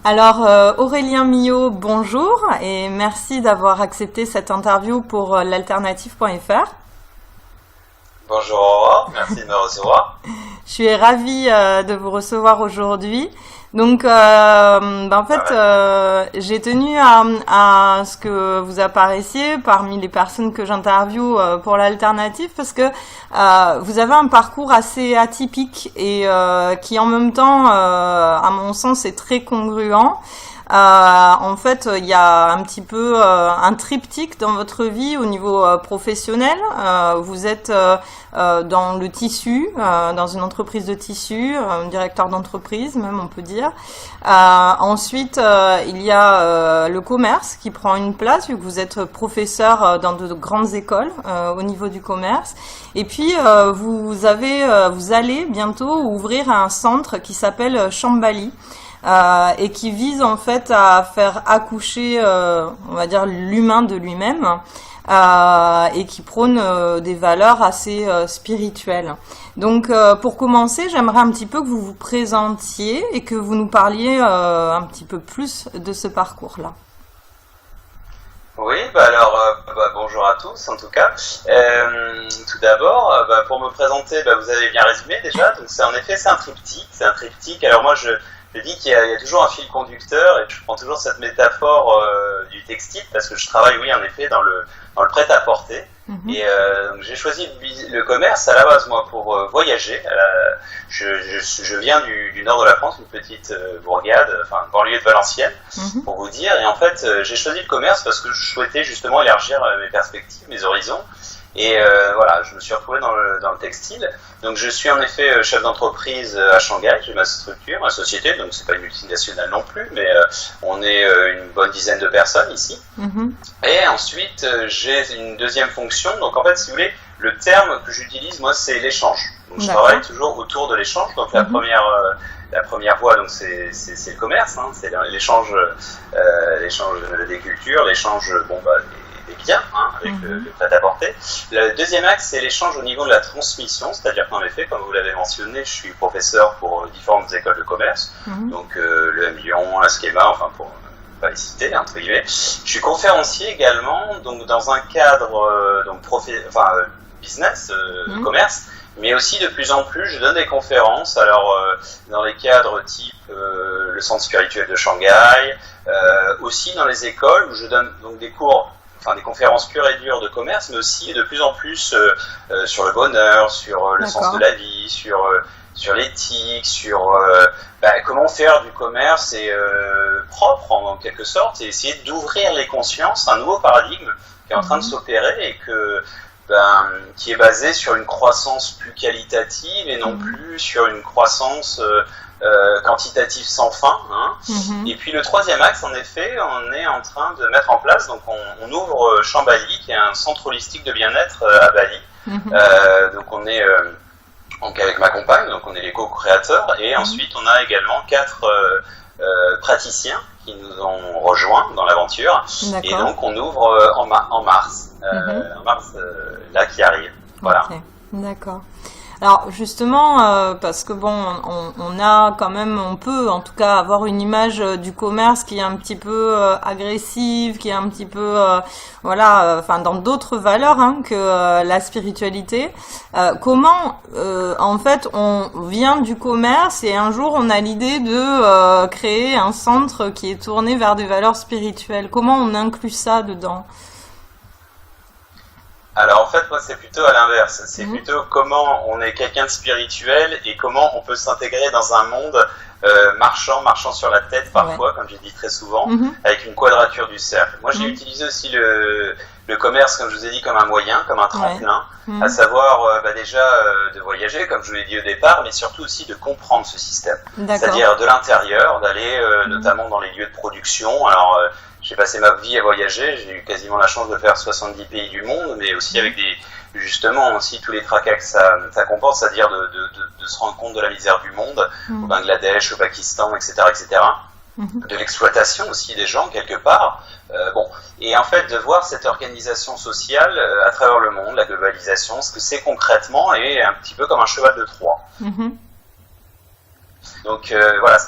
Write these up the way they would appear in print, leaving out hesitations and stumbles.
Alors Aurélien Millot, bonjour et merci d'avoir accepté cette interview pour l'alternative.fr. Bonjour Aurore, merci de me recevoir. Je suis ravie de vous recevoir aujourd'hui. Donc, j'ai tenu à ce que vous apparaissiez parmi les personnes que j'interviewe pour l'alternative parce que vous avez un parcours assez atypique et qui en même temps, à mon sens, est très congruent. En fait, il y a un petit peu un triptyque dans votre vie au niveau professionnel. Vous êtes dans le tissu, dans une entreprise de tissu, directeur d'entreprise même on peut dire. Ensuite, il y a le commerce qui prend une place vu que vous êtes professeur dans de grandes écoles au niveau du commerce. Et puis vous allez bientôt ouvrir un centre qui s'appelle Shambali. Et qui vise en fait à faire accoucher, on va dire, l'humain de lui-même, et qui prône des valeurs assez spirituelles. Donc, pour commencer, j'aimerais un petit peu que vous vous présentiez et que vous nous parliez un petit peu plus de ce parcours-là. Oui, bonjour à tous en tout cas. Tout d'abord, pour me présenter, vous avez bien résumé déjà. Donc c'est un triptyque. Alors moi je dis qu'il y a toujours un fil conducteur et je prends toujours cette métaphore du textile parce que je travaille, oui, en effet, dans le prêt-à-porter. Et donc j'ai choisi le commerce à la base, moi, pour voyager. Je viens du nord de la France, une petite bourgade, enfin banlieue de Valenciennes, pour vous dire. Et en fait, j'ai choisi le commerce parce que je souhaitais justement élargir mes perspectives, mes horizons. Et voilà, je me suis retrouvé dans le textile. Donc je suis en effet chef d'entreprise à Shanghai, j'ai ma structure, ma société, donc c'est pas une multinationale non plus, mais on est une bonne dizaine de personnes ici. Et ensuite j'ai une deuxième fonction, donc en fait si vous voulez, le terme que j'utilise moi c'est l'échange. Donc je travaille toujours autour de l'échange, donc la première voie, donc c'est le commerce, hein, c'est l'échange des cultures, l'échange des biens, hein, avec le prêt-à-porter. Le deuxième axe, c'est l'échange au niveau de la transmission, c'est-à-dire qu'en effet, comme vous l'avez mentionné, je suis professeur pour différentes écoles de commerce, donc le M Lyon, la Schema, enfin pour ne pas les citer, entre guillemets. Je suis conférencier également, donc dans un cadre business, commerce, mais aussi de plus en plus, je donne des conférences, alors dans les cadres type le centre spirituel de Shanghai, aussi dans les écoles où je donne donc des cours, enfin des conférences pures et dures de commerce, mais aussi de plus en plus sur le bonheur, sur le sens de la vie, sur l'éthique, sur comment faire du commerce et propre en quelque sorte, et essayer d'ouvrir les consciences, un nouveau paradigme qui est en train de s'opérer et qui est basé sur une croissance plus qualitative et non plus sur une croissance quantitative sans fin. Hein. Et puis le troisième axe, en effet, on est en train de mettre en place, donc on ouvre Shambali, qui est un centre holistique de bien-être à Bali. Donc on est avec ma compagne, donc on est les co-créateurs, et ensuite on a également 4 praticiens qui nous ont rejoints dans l'aventure, et donc on ouvre en mars, là qui arrive. Voilà. Okay. D'accord. Alors justement, parce que bon, on peut en tout cas avoir une image du commerce qui est un petit peu agressive, qui est un petit peu, dans d'autres valeurs que la spiritualité. Comment, en fait, on vient du commerce et un jour on a l'idée de créer un centre qui est tourné vers des valeurs spirituelles. Comment on inclut ça dedans ? Alors en fait, moi c'est plutôt à l'inverse, c'est plutôt comment on est quelqu'un de spirituel et comment on peut s'intégrer dans un monde marchant sur la tête parfois, comme j'ai dit très souvent, avec une quadrature du cercle. Moi j'ai utilisé aussi le commerce, comme je vous ai dit, comme un moyen, comme un tremplin, à savoir déjà de voyager, comme je vous l'ai dit au départ, mais surtout aussi de comprendre ce système. C'est-à-dire de l'intérieur, d'aller notamment dans les lieux de production. Alors j'ai passé ma vie à voyager, j'ai eu quasiment la chance de faire 70 pays du monde, mais aussi avec justement aussi tous les tracas que ça comporte, c'est-à-dire de se rendre compte de la misère du monde, au Bangladesh, au Pakistan, etc., de l'exploitation aussi des gens quelque part. Et en fait de voir cette organisation sociale à travers le monde, la globalisation, ce que c'est concrètement, et un petit peu comme un cheval de Troie. Donc voilà.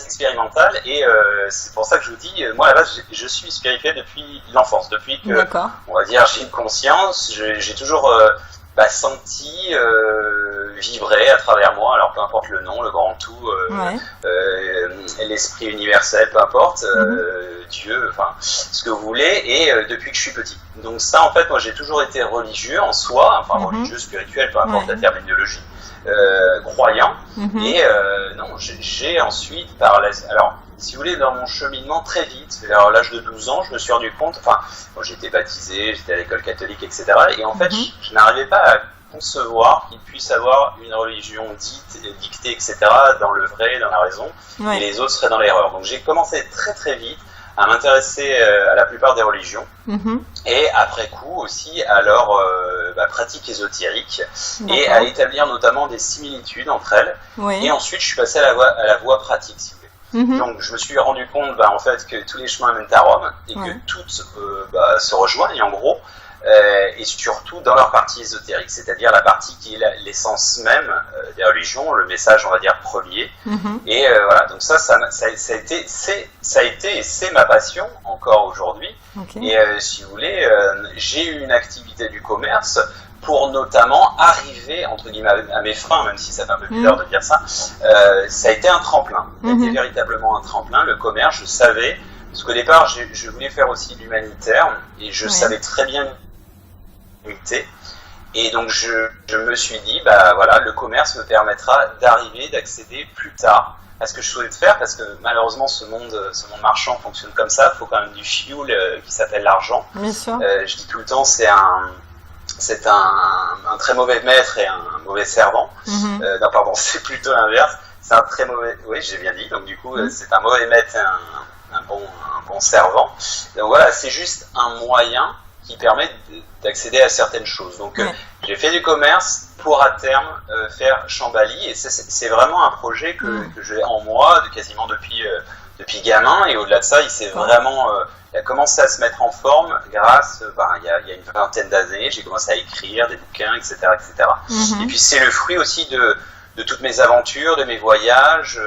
expérimental et c'est pour ça que je vous dis, moi à la base je suis spirituel depuis l'enfance, depuis que on va dire j'ai une conscience, j'ai toujours senti vibrer à travers moi, alors peu importe le nom, le grand tout, l'esprit universel, peu importe, Dieu, enfin ce que vous voulez, et depuis que je suis petit. Donc ça en fait moi j'ai toujours été religieux en soi, enfin religieux, spirituel, peu importe la terminologie. Croyant et non, j'ai ensuite alors si vous voulez dans mon cheminement très vite, vers l'âge de 12 ans je me suis rendu compte, enfin moi j'étais baptisé, j'étais à l'école catholique, etc. Et en fait je n'arrivais pas à concevoir qu'il puisse avoir une religion dictée, etc. dans le vrai, dans la raison, et les autres seraient dans l'erreur. Donc j'ai commencé très très vite à m'intéresser à la plupart des religions et après coup aussi à leur pratique ésotérique et à établir notamment des similitudes entre elles. Et ensuite je suis passé à la voie pratique, si vous voulez. Donc je me suis rendu compte en fait que tous les chemins mènent à Rome et que toutes se rejoignent en gros. Et surtout dans leur partie ésotérique, c'est-à-dire la partie qui est l'essence même des religions, le message on va dire premier. Et voilà, donc ça a été et c'est ma passion encore aujourd'hui. Et si vous voulez, j'ai eu une activité du commerce pour notamment arriver entre guillemets à mes fins, même si ça fait un peu bizarre de dire ça. Ça a été un tremplin, ça a été véritablement un tremplin. Le commerce, je savais, parce qu'au départ je voulais faire aussi l'humanitaire et je savais très bien. Et donc je me suis dit, voilà, le commerce me permettra d'accéder plus tard à ce que je souhaite faire, parce que malheureusement ce monde marchand fonctionne comme ça, il faut quand même du fuel qui s'appelle l'argent. Je dis tout le temps, c'est un très mauvais maître et un mauvais servant. Non pardon, c'est plutôt l'inverse, c'est un très mauvais, oui j'ai bien dit, donc du coup c'est un mauvais maître et un bon servant. Donc voilà, c'est juste un moyen qui permet d'accéder à certaines choses. Donc j'ai fait du commerce pour à terme faire Chambali, et c'est vraiment un projet que j'ai en moi quasiment depuis gamin, et au-delà de ça il s'est vraiment il a commencé à se mettre en forme grâce il y a une vingtaine d'années, j'ai commencé à écrire des bouquins, etc. Et puis c'est le fruit aussi de toutes mes aventures, de mes voyages,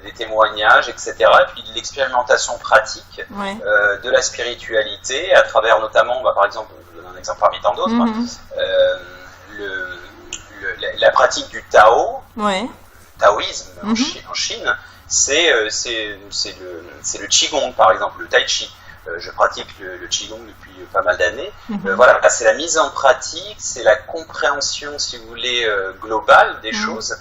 des témoignages, etc. Et puis de l'expérimentation pratique de la spiritualité, à travers notamment, par exemple, un exemple parmi tant d'autres, la pratique du Tao, taoïsme en Chine, c'est le Qigong, par exemple, le Tai Chi. Je pratique le Qigong depuis pas mal d'années. Voilà, c'est la mise en pratique, c'est la compréhension, si vous voulez, globale des choses,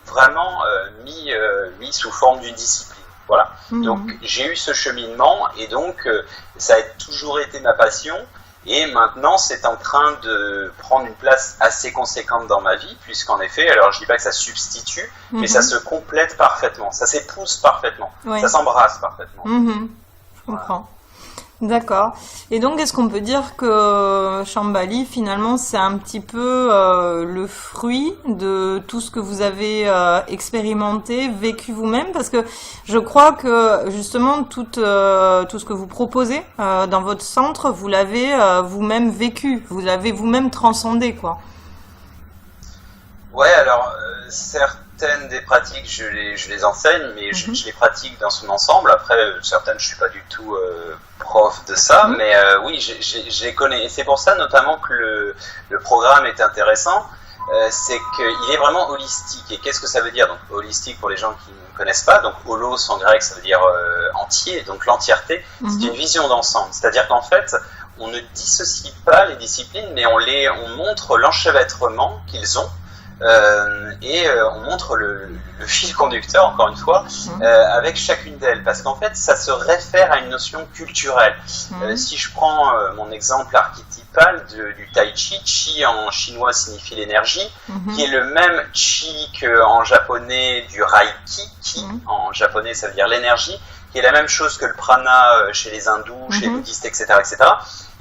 vraiment mis sous forme d'une discipline. Voilà. Donc j'ai eu ce cheminement, et donc ça a toujours été ma passion. Et maintenant, c'est en train de prendre une place assez conséquente dans ma vie, puisqu'en effet, alors je dis pas que ça substitue, mais ça se complète parfaitement, ça s'épouse parfaitement, ça s'embrasse parfaitement. Je comprends. D'accord. Et donc, est-ce qu'on peut dire que Chambali, finalement, c'est un petit peu le fruit de tout ce que vous avez expérimenté, vécu vous-même? Parce que je crois que, justement, tout ce que vous proposez dans votre centre, vous l'avez vous-même vécu, vous l'avez vous-même transcendé, quoi. Ouais, alors, certaines des pratiques, je les enseigne, mais je les pratique dans son ensemble. Après, certaines, je suis pas du tout prof de ça, mais oui, je les connais. Et c'est pour ça, notamment, que le programme est intéressant. C'est qu'il est vraiment holistique. Et qu'est-ce que ça veut dire? Donc, holistique, pour les gens qui ne connaissent pas, donc holos en grec, ça veut dire entier, donc l'entièreté. C'est une vision d'ensemble. C'est-à-dire qu'en fait, on ne dissocie pas les disciplines, mais on montre l'enchevêtrement qu'ils ont. Et on montre le fil conducteur, encore une fois, avec chacune d'elles, parce qu'en fait ça se réfère à une notion culturelle. Si je prends mon exemple archétypal du Tai Chi, Chi en chinois signifie l'énergie, qui est le même Chi qu'en japonais du Reiki, Ki en japonais ça veut dire l'énergie, qui est la même chose que le prana chez les hindous, chez les bouddhistes, etc., etc.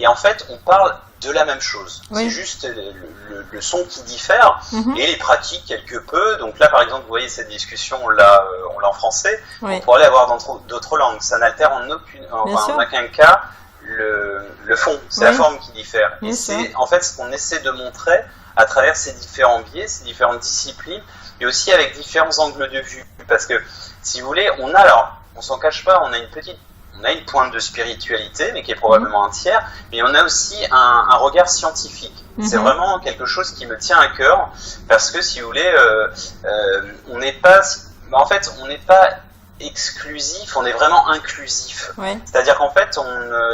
Et en fait on parle de la même chose. C'est juste le son qui diffère et les pratiques quelque peu. Donc là, par exemple, vous voyez cette discussion, on l'a en français. On pourrait l'avoir dans d'autres langues. Ça n'altère en aucun cas le fond. C'est la forme qui diffère. Et c'est en fait ce qu'on essaie de montrer à travers ces différents biais, ces différentes disciplines, et aussi avec différents angles de vue. Parce que si vous voulez, alors, on s'en cache pas, on a une pointe de spiritualité, mais qui est probablement un tiers, mais on a aussi un regard scientifique. C'est vraiment quelque chose qui me tient à cœur, parce que si vous voulez, on n'est pas exclusif, on est vraiment inclusif. Ouais. C'est-à-dire qu'en fait,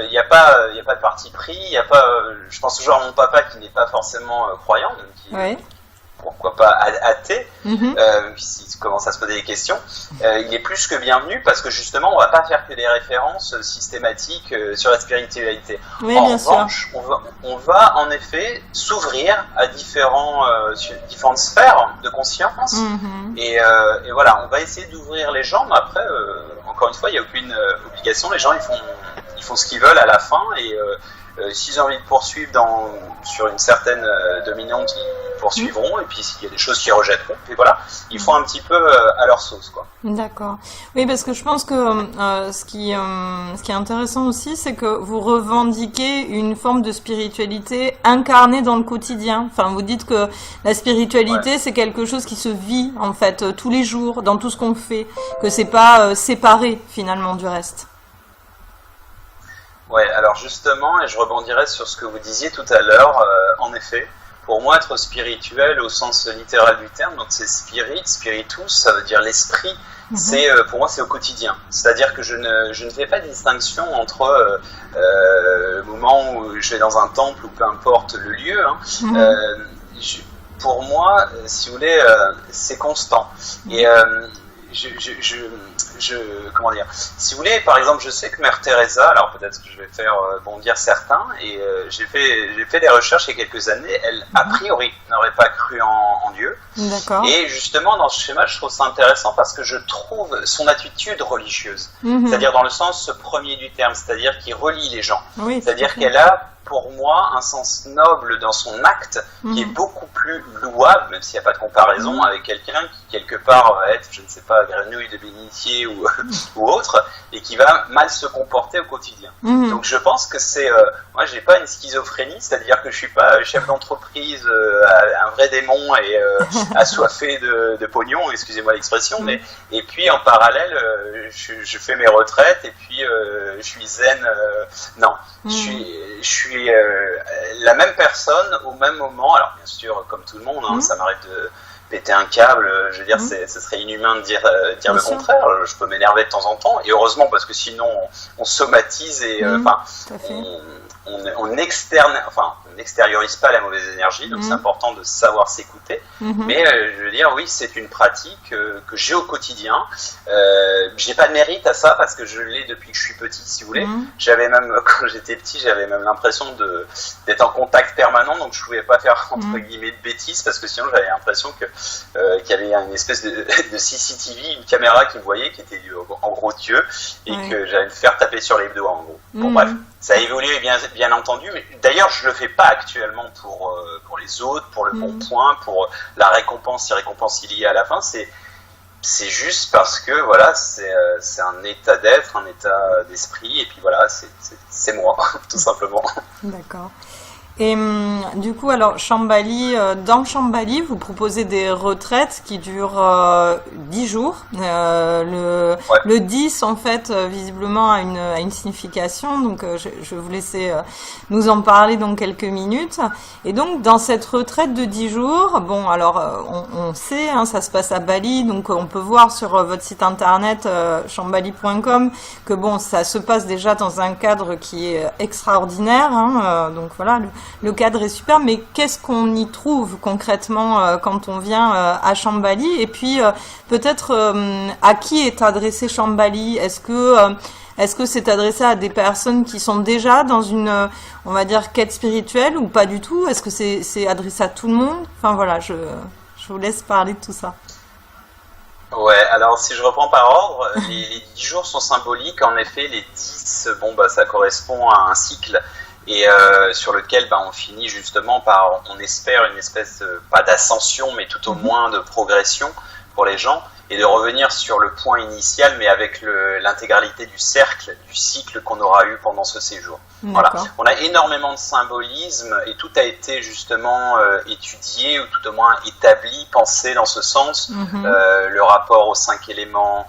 il n'y a pas de parti pris, il y a pas. Je pense toujours à mon papa qui n'est pas forcément croyant, donc qui, pourquoi pas athée, s'il commence à se poser des questions, il est plus que bienvenu parce que justement, on va pas faire que des références systématiques sur la spiritualité. Oui, en bien revanche, on va en effet s'ouvrir à différentes sphères de conscience et voilà, on va essayer d'ouvrir les gens, mais après, encore une fois, il n'y a aucune obligation, les gens ils font ce qu'ils veulent à la fin et s'ils ont envie de poursuivre sur une certaine dominante, ils poursuivront, et puis s'il y a des choses qu'ils rejetteront, et voilà, ils font un petit peu à leur sauce, quoi. D'accord. Oui, parce que je pense que ce qui est intéressant aussi, c'est que vous revendiquez une forme de spiritualité incarnée dans le quotidien. Enfin, vous dites que la spiritualité, c'est quelque chose qui se vit, en fait, tous les jours, dans tout ce qu'on fait, que c'est pas séparé, finalement, du reste. Ouais, alors justement, et je rebondirai sur ce que vous disiez tout à l'heure, en effet, pour moi, être spirituel au sens littéral du terme, donc c'est spiritus, ça veut dire l'esprit, pour moi c'est au quotidien. C'est-à-dire que je ne fais pas de distinction entre le moment où je vais dans un temple ou peu importe le lieu. Pour moi, si vous voulez, c'est constant. Et comment dire, si vous voulez, par exemple, je sais que Mère Teresa, alors peut-être que je vais faire bondir certains, et j'ai fait des recherches il y a quelques années, elle, a priori, n'aurait pas cru en Dieu. D'accord. Et justement, dans ce schéma, je trouve ça intéressant parce que je trouve son attitude religieuse, c'est-à-dire dans le sens premier du terme, c'est-à-dire qui relie les gens. Oui, c'est-à-dire qu'elle a, pour moi, un sens noble dans son acte qui est beaucoup plus louable, même s'il n'y a pas de comparaison avec quelqu'un qui, quelque part, va être, je ne sais pas, grenouille de bénitier ou autre, et qui va mal se comporter au quotidien. Donc je pense que c'est... moi, j'ai pas une schizophrénie, c'est-à-dire que je suis pas chef d'entreprise, un vrai démon et assoiffé de pognon, excusez-moi l'expression, mais et puis en parallèle, je fais mes retraites et puis je suis zen. Non, je suis la même personne au même moment. Alors bien sûr, comme tout le monde, ça m'arrive de péter un câble, je veux dire, ce serait inhumain de dire le contraire. Je peux m'énerver de temps en temps, et heureusement, parce que sinon on somatise et on n'extériorise pas la mauvaise énergie, donc c'est important de savoir s'écouter. Mais je veux dire, oui, c'est une pratique que j'ai au quotidien. J'ai pas de mérite à ça parce que je l'ai depuis que je suis petit, si vous voulez. J'avais même, quand j'étais petit, j'avais même l'impression d'être en contact permanent, donc je pouvais pas faire entre guillemets de bêtises parce que sinon j'avais l'impression qu'il y avait une espèce de CCTV, une caméra qui me voyait, qui était en gros Dieu, et que j'allais me faire taper sur les doigts en gros. Bon bref, ça a évolué bien entendu, mais d'ailleurs je le fais pas actuellement pour les autres, pour le bon point, pour la récompense, si récompense il y a à la fin, c'est juste parce que voilà, c'est un état d'être, un état d'esprit, et puis voilà, c'est moi, tout simplement. D'accord. Et du coup, alors Shambhali, dans Shambhali, vous proposez des retraites qui durent 10 jours. Le 10, en fait, visiblement a une signification. Donc, je vais vous laisser nous en parler dans quelques minutes. Et donc, dans cette retraite de 10 jours, bon, alors on sait, ça se passe à Bali. Donc, on peut voir sur votre site internet shambhali.com que bon, ça se passe déjà dans un cadre qui est extraordinaire. Donc voilà. Le cadre est super, mais qu'est-ce qu'on y trouve concrètement quand on vient à Shambhali? Et puis peut-être à qui est adressé Shambhali? Est-ce que c'est adressé à des personnes qui sont déjà dans une, on va dire, quête spirituelle ou pas du tout? Est-ce que c'est adressé à tout le monde? Enfin voilà, je vous laisse parler de tout ça. Ouais, alors si je reprends par ordre, les 10 jours sont symboliques. En effet, les 10, ça correspond à un cycle. Et sur lequel on finit justement par, on espère, une espèce pas d'ascension, mais tout au moins de progression pour les gens, et de revenir sur le point initial, mais avec l'intégralité du cycle qu'on aura eu pendant ce séjour. Voilà. On a énormément de symbolisme, et tout a été justement étudié, ou tout au moins établi, pensé dans ce sens. Le rapport aux 5 éléments,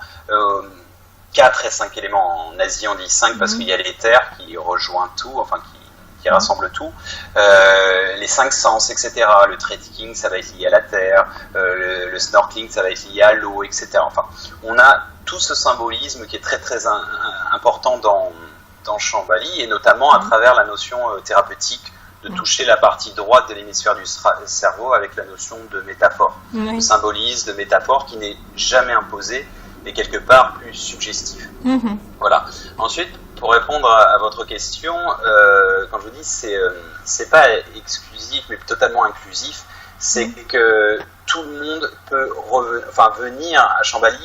4 et 5 éléments, en Asie on dit 5 parce qu'il y a l'éther qui rejoint tout, enfin qui rassemble tout, les 5 sens, etc. Le trekking, ça va être lié à la terre, le snorkeling, ça va être lié à l'eau, etc. Enfin, on a tout ce symbolisme qui est très très important dans Shambhala, et notamment à travers la notion thérapeutique de toucher la partie droite de l'hémisphère du cerveau avec la notion de métaphore, de symbolisme, de métaphore qui n'est jamais imposée, mais quelque part plus suggestif. Voilà. Ensuite, pour répondre à votre question, quand je vous dis c'est pas exclusif mais totalement inclusif, c'est que tout le monde peut venir à Shambhala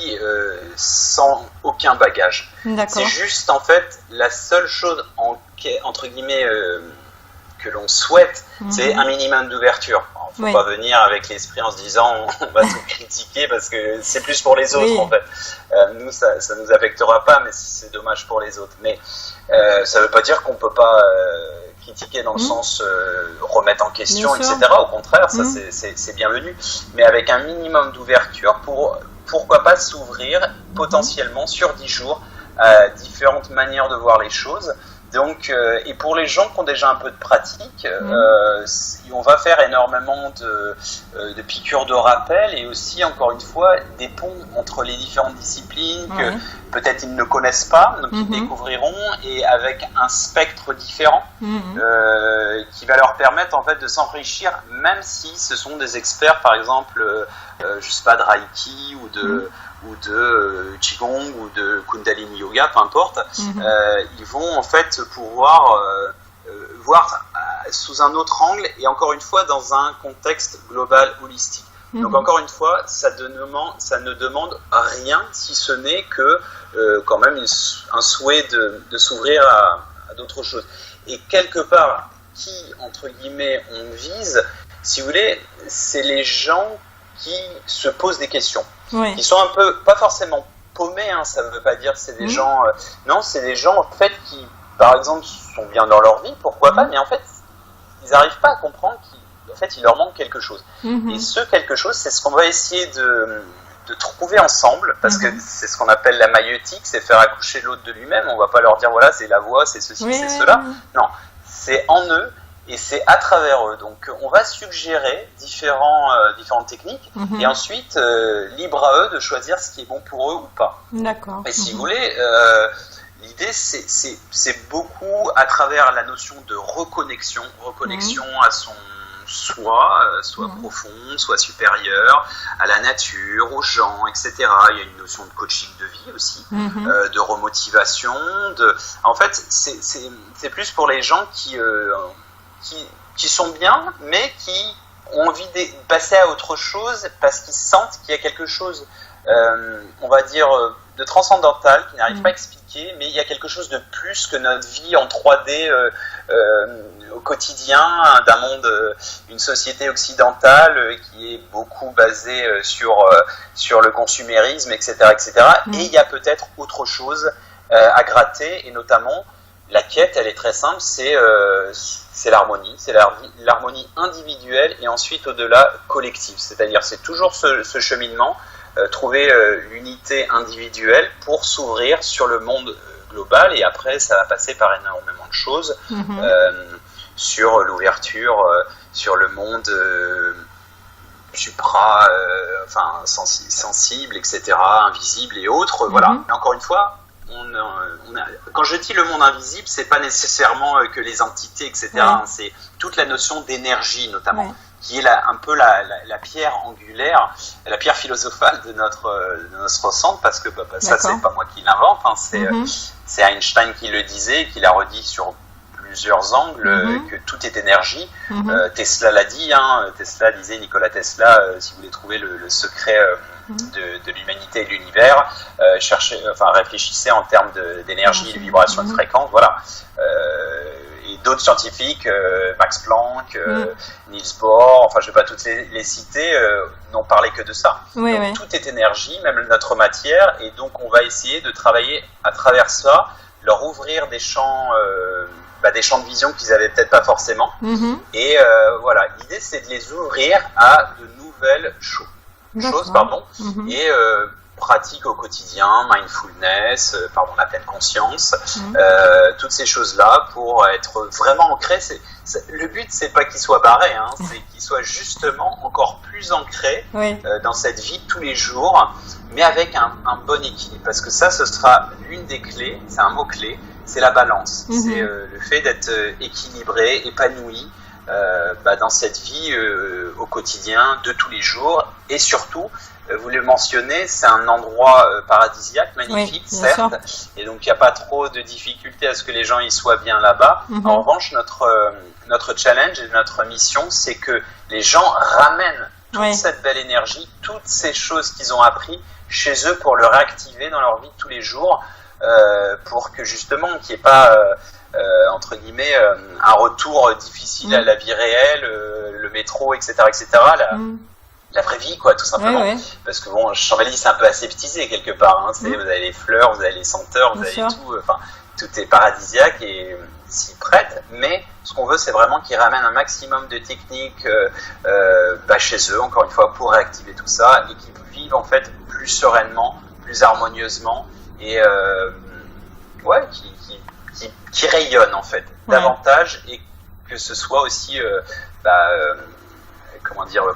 sans aucun bagage. C'est juste en fait la seule chose entre guillemets que l'on souhaite, c'est un minimum d'ouverture. Il ne faut pas venir avec l'esprit en se disant on va tout critiquer parce que c'est plus pour les autres en fait. Nous, ça ne nous affectera pas, mais c'est dommage pour les autres. Mais ça ne veut pas dire qu'on ne peut pas critiquer dans le sens remettre en question, etc. Au contraire, ça c'est bienvenu. Mais avec un minimum d'ouverture pour, pourquoi pas, s'ouvrir potentiellement sur 10 jours à différentes manières de voir les choses. Donc, et pour les gens qui ont déjà un peu de pratique, on va faire énormément de piqûres de rappel et aussi, encore une fois, des ponts entre les différentes disciplines que peut-être ils ne connaissent pas, donc ils découvriront, et avec un spectre différent qui va leur permettre en fait de s'enrichir, même si ce sont des experts, par exemple, je sais pas, de Reiki ou de Qigong ou de Kundalini Yoga, peu importe, ils vont en fait pouvoir voir sous un autre angle et encore une fois dans un contexte global holistique. Donc encore une fois, ça ne demande rien si ce n'est que quand même un souhait de s'ouvrir à d'autres choses. Et quelque part, qui entre guillemets on vise, si vous voulez, c'est les gens qui se posent des questions. Qui sont un peu, pas forcément paumés, hein, ça ne veut pas dire c'est des gens... non, c'est des gens en fait qui, par exemple, sont bien dans leur vie, pourquoi pas, mais en fait, ils n'arrivent pas à comprendre qu'en fait, il leur manque quelque chose. Et ce quelque chose, c'est ce qu'on va essayer de trouver ensemble, parce que c'est ce qu'on appelle la maïeutique, c'est faire accoucher l'autre de lui-même. On ne va pas leur dire, voilà, c'est la voix, c'est ceci, c'est cela. Non, c'est en eux. Et c'est à travers eux. Donc on va suggérer différentes techniques et ensuite libre à eux de choisir ce qui est bon pour eux ou pas. D'accord. Et si vous voulez, l'idée c'est beaucoup à travers la notion de reconnexion à son soi, soit profond, soit supérieur, à la nature, aux gens, etc. Il y a une notion de coaching de vie aussi, de remotivation. En fait, c'est plus pour les gens qui sont bien, mais qui ont envie de passer à autre chose parce qu'ils sentent qu'il y a quelque chose, on va dire, de transcendantal, qu'ils n'arrivent pas à expliquer, mais il y a quelque chose de plus que notre vie en 3D au quotidien, d'un monde, une société occidentale qui est beaucoup basée sur le consumérisme, etc. etc. Et il y a peut-être autre chose à gratter, et notamment, la quête, elle est très simple, c'est l'harmonie, c'est l'harmonie individuelle et ensuite au-delà collective. C'est-à-dire c'est toujours ce cheminement, trouver l'unité individuelle pour s'ouvrir sur le monde global, et après ça va passer par énormément de choses, sur l'ouverture, sur le monde supra, sensible, etc., invisible et autres. Voilà. Et encore une fois, quand je dis le monde invisible, c'est pas nécessairement que les entités, etc. C'est toute la notion d'énergie, notamment, qui est un peu la pierre angulaire, la pierre philosophale de notre centre, parce que ça, c'est pas moi qui l'invente, hein, c'est Einstein qui le disait, qui l'a redit sur plusieurs angles, que tout est énergie. Tesla l'a dit, hein, Tesla disait, Nikola Tesla, si vous voulez trouver le secret de l'humanité et de l'univers, réfléchissez en termes d'énergie, de vibration et de fréquence, voilà. Et d'autres scientifiques, Max Planck, Niels Bohr, enfin je ne vais pas toutes les citer, n'ont parlé que de ça. Oui, donc tout est énergie, même notre matière, et donc on va essayer de travailler à travers ça, leur ouvrir des champs de vision qu'ils n'avaient peut-être pas forcément. Et voilà, l'idée c'est de les ouvrir à de nouvelles choses, et pratiques au quotidien, mindfulness, la pleine conscience, toutes ces choses-là pour être vraiment ancrés. Le but, c'est pas qu'ils soient barrés, c'est qu'ils soient justement encore plus ancrés dans cette vie de tous les jours, mais avec un bon équilibre. Parce que ça, ce sera l'une des clés, c'est un mot-clé, c'est la balance. C'est le fait d'être équilibré, épanoui dans cette vie au quotidien de tous les jours, et surtout, vous le mentionnez, c'est un endroit paradisiaque, magnifique, certes, et donc il n'y a pas trop de difficultés à ce que les gens y soient bien là-bas. En revanche, notre challenge et notre mission, c'est que les gens ramènent toute cette belle énergie, toutes ces choses qu'ils ont appris chez eux pour le réactiver dans leur vie de tous les jours, pour que justement, qu'il n'y ait pas, entre guillemets, un retour difficile à la vie réelle, le métro, etc., la vraie vie, quoi, tout simplement. Parce que bon, Chambéry, c'est un peu aseptisé quelque part. Vous avez les fleurs, vous avez les senteurs, vous avez tout. Enfin, tout est paradisiaque et s'y prête. Mais ce qu'on veut, c'est vraiment qu'ils ramènent un maximum de techniques chez eux, encore une fois, pour réactiver tout ça et qu'ils vivent en fait plus sereinement, plus harmonieusement et qui rayonnent en fait davantage et que ce soit aussi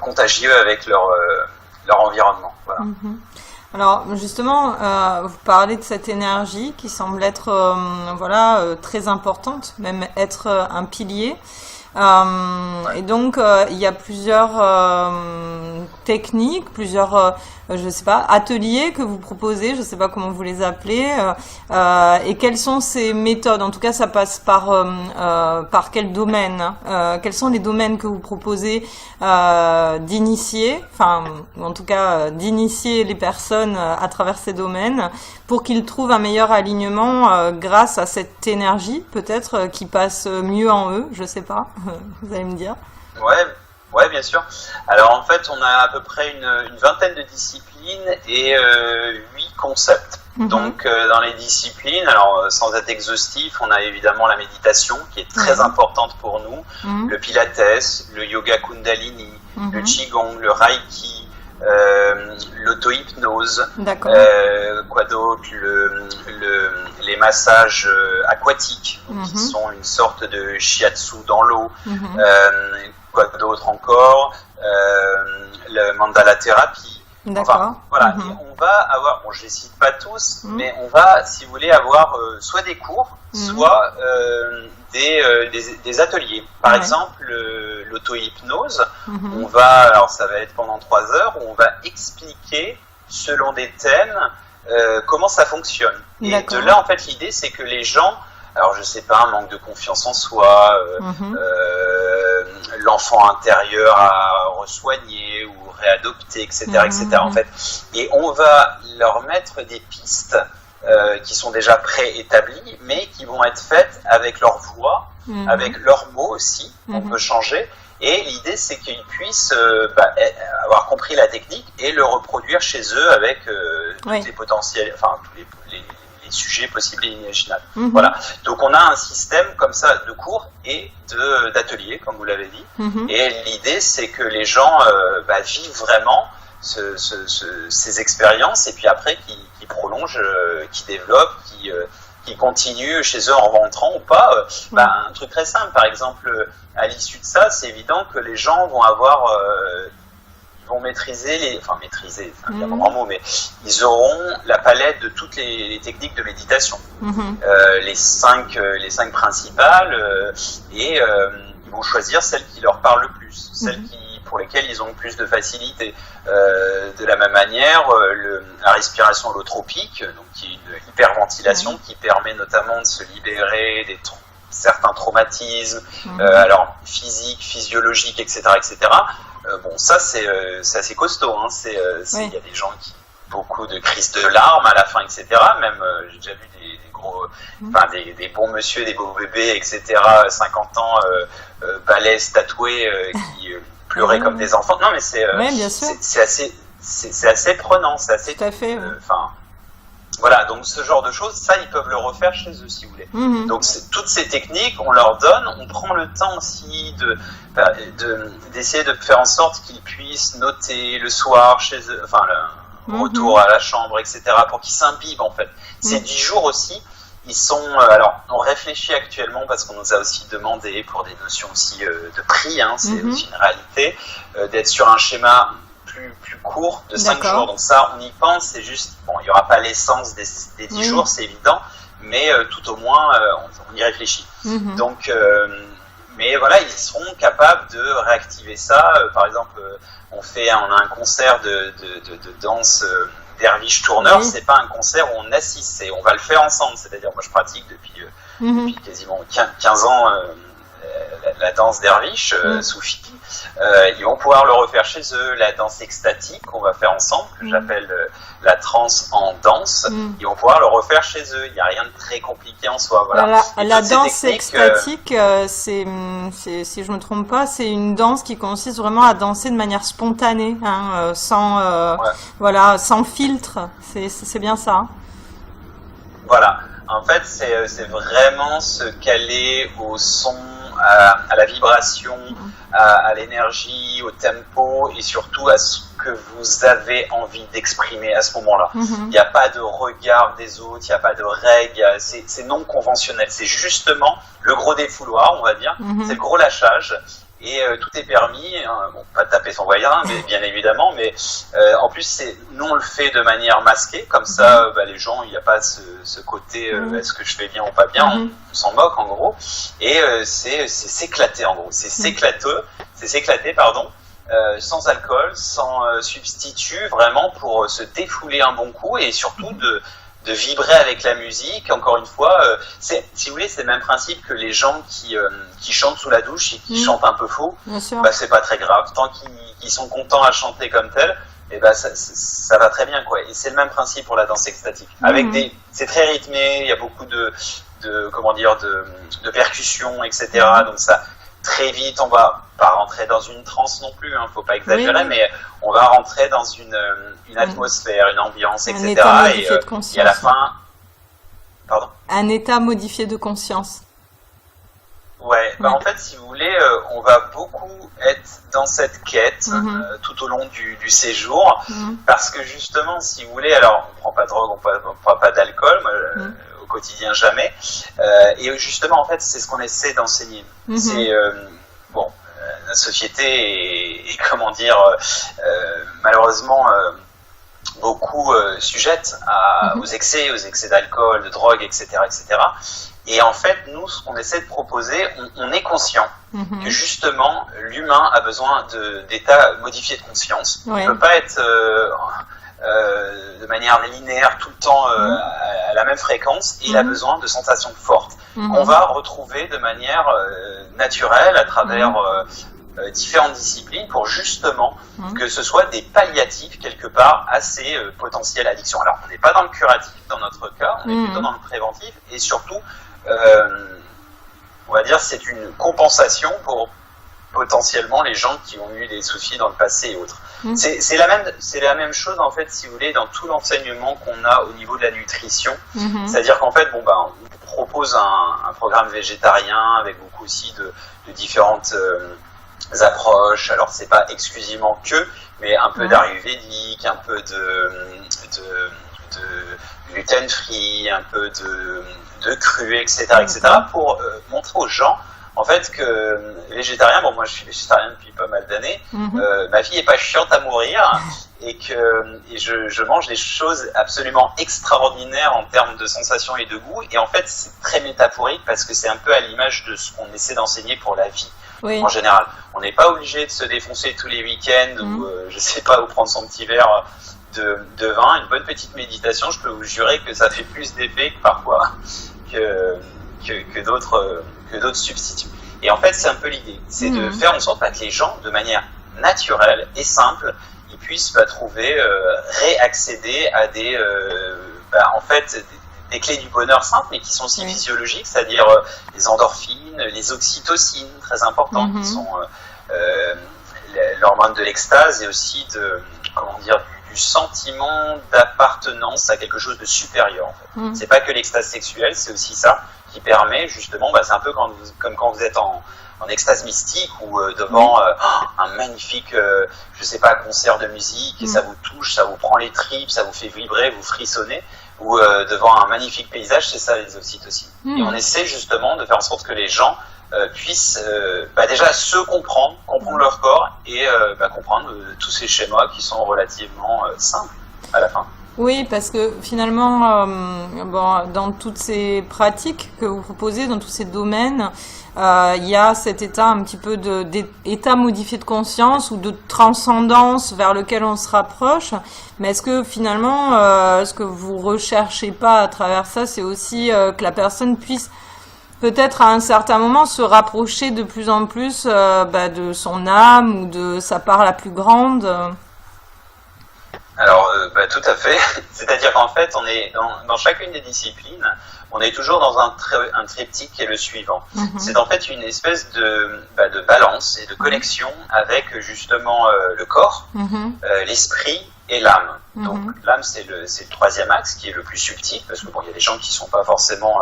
contagieux avec leur environnement. Voilà. Alors justement, vous parlez de cette énergie qui semble être très importante, même être un pilier. Et donc il y a plusieurs techniques, plusieurs ateliers que vous proposez, je sais pas comment vous les appelez, et quelles sont ces méthodes? En tout cas, ça passe par quel domaine? Quels sont les domaines que vous proposez d'initier, en tout cas d'initier les personnes à travers ces domaines pour qu'ils trouvent un meilleur alignement grâce à cette énergie peut-être qui passe mieux en eux, je sais pas, vous allez me dire. Ouais, bien sûr. Alors en fait, on a à peu près une vingtaine de disciplines et 8 concepts. Donc dans les disciplines, alors sans être exhaustif, on a évidemment la méditation qui est très importante pour nous, le pilates, le yoga kundalini, le qigong, le reiki, l'auto-hypnose, quoi d'autre, les massages aquatiques qui sont une sorte de shiatsu dans l'eau, quoi d'autre encore, le mandala thérapie. Enfin, voilà, et on va avoir, bon je les cite pas tous, mais on va, si vous voulez, avoir soit des cours, soit des ateliers. Par exemple, l'auto-hypnose, on va, alors ça va être pendant 3 heures, où on va expliquer, selon des thèmes, comment ça fonctionne. Et de là, en fait, l'idée, c'est que les gens, alors je sais pas, un manque de confiance en soi, l'enfant intérieur à resoigner ou réadopter, etc., en fait. Et on va leur mettre des pistes qui sont déjà préétablies, mais qui vont être faites avec leur voix, avec leurs mots aussi, on peut changer. Et l'idée, c'est qu'ils puissent avoir compris la technique et le reproduire chez eux avec tous les potentiels, tous les sujets possibles et imaginables. Voilà. Donc on a un système comme ça de cours et d'ateliers, comme vous l'avez dit. Et l'idée, c'est que les gens vivent vraiment ces expériences et puis après qui prolongent, qui développent, qui continuent chez eux en rentrant ou pas. Un truc très simple, par exemple, à l'issue de ça, c'est évident que les gens vont avoir vont maîtriser maîtriser, c'est un grand mot, mais ils auront la palette de toutes les techniques de méditation, les cinq principales, et ils vont choisir celles qui leur parlent le plus, celles pour lesquelles ils ont le plus de facilité. De la même manière, la respiration holotropique, donc qui est une hyperventilation qui permet notamment de se libérer certains traumatismes, alors physiques, physiologiques, etc., etc. Bon, ça c'est assez costaud. Il y a des gens beaucoup de crises de larmes à la fin, etc. Même, j'ai déjà vu des bons monsieur, des beaux bébés, etc., 50 ans, balèzes, tatoués, qui pleuraient comme des enfants. Non, mais c'est assez prenant, c'est assez... Tout à fait. Voilà, donc ce genre de choses, ça, ils peuvent le refaire chez eux, si vous voulez. Donc, toutes ces techniques, on leur donne, on prend le temps aussi d'essayer de faire en sorte qu'ils puissent noter le soir chez eux, retour à la chambre, etc., pour qu'ils s'imbibent, en fait. Ces 10 jours aussi, ils sont... alors, on réfléchit actuellement, parce qu'on nous a aussi demandé, pour des notions aussi de prix, c'est aussi une réalité, d'être sur un schéma plus court, de 5 jours. Donc ça, on y pense, c'est juste... Bon, il n'y aura pas l'essence des 10 jours, c'est évident, mais tout au moins, on y réfléchit. Donc... mais voilà, ils seront capables de réactiver ça. Par exemple, on a un concert de danse derviche tourneur. C'est pas un concert où on assiste, on va le faire ensemble. C'est-à-dire, moi je pratique depuis quasiment 15 ans la danse derviche, soufi. Ils vont pouvoir le refaire chez eux. La danse extatique qu'on va faire ensemble, que j'appelle la transe en danse, ils vont pouvoir le refaire chez eux. Il n'y a rien de très compliqué en soi. Voilà. La danse extatique, si je me trompe pas, c'est une danse qui consiste vraiment à danser de manière spontanée, sans filtre. C'est bien ça. Voilà. En fait, c'est vraiment se caler au son, à la vibration, à l'énergie, au tempo et surtout à ce que vous avez envie d'exprimer à ce moment-là. Il n'y a pas de regard des autres, il n'y a pas de règles, c'est non conventionnel. C'est justement le gros défouloir, on va dire, c'est le gros lâchage. Et tout est permis, bon, pas de taper son voisin, mais bien évidemment, mais en plus, nous on le fait de manière masquée, comme ça, les gens, il n'y a pas ce côté, est-ce que je fais bien ou pas bien, on s'en moque en gros, et c'est s'éclater en gros, c'est s'éclater, pardon, sans alcool, sans substitut, vraiment pour se défouler un bon coup, et surtout de vibrer avec la musique. Encore une fois, si vous voulez, c'est le même principe que les gens qui chantent sous la douche et qui chantent un peu faux, c'est pas très grave. Tant qu'ils sont contents à chanter comme tel, ça va très bien, quoi. Et c'est le même principe pour la danse extatique. C'est très rythmé, il y a beaucoup de percussions, etc. Donc ça, très vite, on va pas rentrer dans une transe non plus, faut pas exagérer, mais on va rentrer dans une atmosphère, une ambiance, etc. Un état modifié de conscience. Et à la fin... Pardon ? Un état modifié de conscience. Ouais, en fait, si vous voulez, on va beaucoup être dans cette quête tout au long du séjour, parce que justement, si vous voulez, alors on prend pas de drogue, on prend pas d'alcool, au quotidien jamais, et justement, en fait, c'est ce qu'on essaie d'enseigner. C'est, la société est comment dire, malheureusement, beaucoup sujette aux excès d'alcool, de drogue, etc., etc. Et en fait, nous, ce qu'on essaie de proposer, on est conscient que justement, l'humain a besoin d'états modifiés de conscience. Il ne peut pas être de manière linéaire tout le temps à la même fréquence, et il a besoin de sensations fortes qu'on va retrouver de manière naturelle à travers différentes disciplines pour justement que ce soit des palliatifs quelque part à ces potentielles addictions. Alors, on n'est pas dans le curatif dans notre cas, on est plutôt dans le préventif, et surtout, on va dire, c'est une compensation pour potentiellement les gens qui ont eu des soucis dans le passé et autres. C'est la même chose en fait, si vous voulez, dans tout l'enseignement qu'on a au niveau de la nutrition. C'est-à-dire qu'en fait, on propose un programme végétarien avec beaucoup aussi de différentes approches. Alors c'est pas exclusivement mais un peu d'ayurvédique, un peu de gluten free, un peu de cru, etc., pour montrer aux gens en fait que végétarien, moi je suis végétarien depuis pas mal d'années, ma vie est pas chiante à mourir, et je mange des choses absolument extraordinaires en termes de sensations et de goût, et en fait c'est très métaphorique parce que c'est un peu à l'image de ce qu'on essaie d'enseigner pour la vie. En général, on n'est pas obligé de se défoncer tous les week-ends ou je sais pas, où prendre son petit verre de vin. Une bonne petite méditation, je peux vous jurer que ça fait plus d'effet que parfois que d'autres substituts. Et en fait, c'est un peu l'idée, c'est de faire en sorte que les gens, de manière naturelle et simple, ils puissent trouver, réaccéder à en fait, des clés du bonheur simples, mais qui sont aussi physiologiques, c'est-à-dire les endorphines, les oxytocines, très importantes, qui sont l'hormone de l'extase et aussi du sentiment d'appartenance à quelque chose de supérieur. En fait. C'est pas que l'extase sexuelle, c'est aussi ça qui permet justement, c'est un peu comme quand vous êtes en extase mystique ou devant un magnifique, concert de musique et ça vous touche, ça vous prend les tripes, ça vous fait vibrer, vous frissonnez, ou devant un magnifique paysage, c'est ça les oxytocines. Et on essaie justement de faire en sorte que les gens puissent déjà se comprendre leur corps et comprendre tous ces schémas qui sont relativement simples à la fin. Oui, parce que finalement, dans toutes ces pratiques que vous proposez, dans tous ces domaines, il y a cet état un petit peu d'état modifié de conscience ou de transcendance vers lequel on se rapproche. Mais est-ce que finalement, ce que vous recherchez pas à travers ça, c'est aussi que la personne puisse peut-être à un certain moment se rapprocher de plus en plus de son âme ou de sa part la plus grande? Alors, tout à fait. C'est-à-dire qu'en fait, on est dans chacune des disciplines, on est toujours dans un triptyque qui est le suivant. C'est en fait une espèce de balance et de connexion avec justement le corps, l'esprit et l'âme. Donc l'âme, c'est le troisième axe qui est le plus subtil, parce que il y a des gens qui sont pas forcément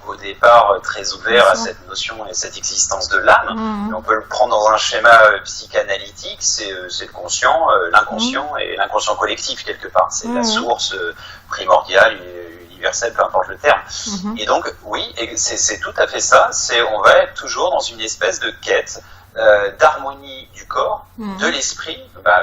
au départ très ouverts à cette notion et cette existence de l'âme. Mais on peut le prendre dans un schéma psychanalytique, c'est le conscient, l'inconscient et l'inconscient collectif quelque part. C'est la source primordiale, universelle, peu importe le terme. Et donc oui, c'est tout à fait ça. On va être toujours dans une espèce de quête d'harmonie du corps, de l'esprit,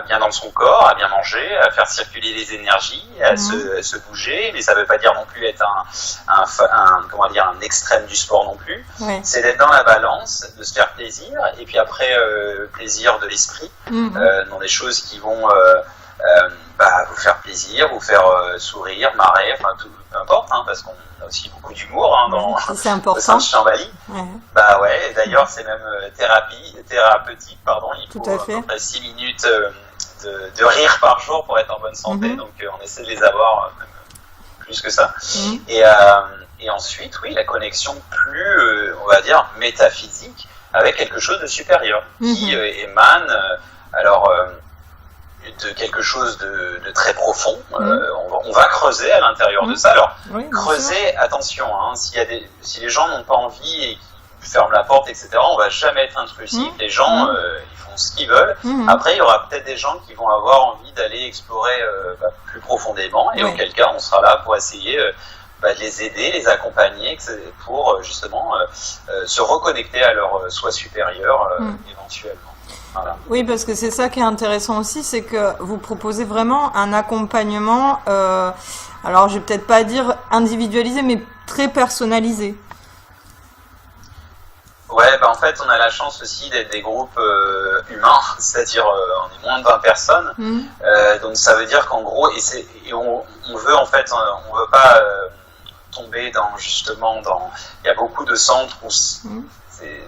bien dans son corps, à bien manger, à faire circuler les énergies, à se bouger, mais ça ne veut pas dire non plus être un extrême du sport non plus. C'est d'être dans la balance, de se faire plaisir, et puis après plaisir de l'esprit, dans des choses qui vont vous faire plaisir, vous faire sourire, marrer, enfin tout, peu importe, parce qu'on a aussi beaucoup d'humour c'est important. au sein de Chambali. D'ailleurs c'est même thérapeutique, il faut à peu près 6 minutes de rire par jour pour être en bonne santé, donc on essaie de les avoir même plus que ça. Et ensuite, oui, la connexion plus, on va dire, métaphysique avec quelque chose de supérieur qui émane, de quelque chose de très profond. On va creuser à l'intérieur de ça. Alors, creuser, attention, si les gens n'ont pas envie et qui ferment la porte, etc., on va jamais être intrusif. Les gens, ils font ce qu'ils veulent. Après, il y aura peut-être des gens qui vont avoir envie d'aller explorer plus profondément, et auquel cas, on sera là pour essayer de les aider, les accompagner, pour justement se reconnecter à leur soi supérieur éventuellement. Voilà. Oui, parce que c'est ça qui est intéressant aussi, c'est que vous proposez vraiment un accompagnement, alors je vais peut-être pas dire individualisé, mais très personnalisé. Ouais, en fait, on a la chance aussi d'être des groupes humains, c'est-à-dire on est moins de 20 personnes, donc ça veut dire qu'en gros, on veut en fait, on veut pas tomber il y a beaucoup de centres où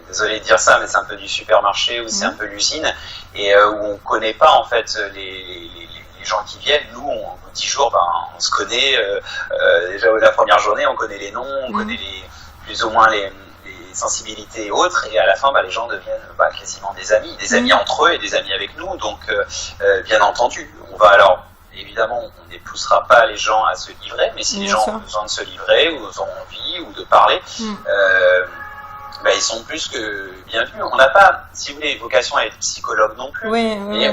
désolé de dire ça, mais c'est un peu du supermarché, ou c'est un peu l'usine, et où on connaît pas en fait les gens qui viennent. Nous, au bout de 10 jours, on se connaît, déjà la première journée, on connaît les noms, on connaît plus ou moins les sensibilités et autres, et à la fin, les gens deviennent quasiment des amis entre eux et des amis avec nous, donc bien entendu, on va évidemment, on n'époussera pas les gens à se livrer, mais si les gens ont besoin de se livrer, ou ont envie, ou de parler, ils sont plus que bienvenus. On n'a pas, si vous voulez, vocation à être psychologue non plus, mais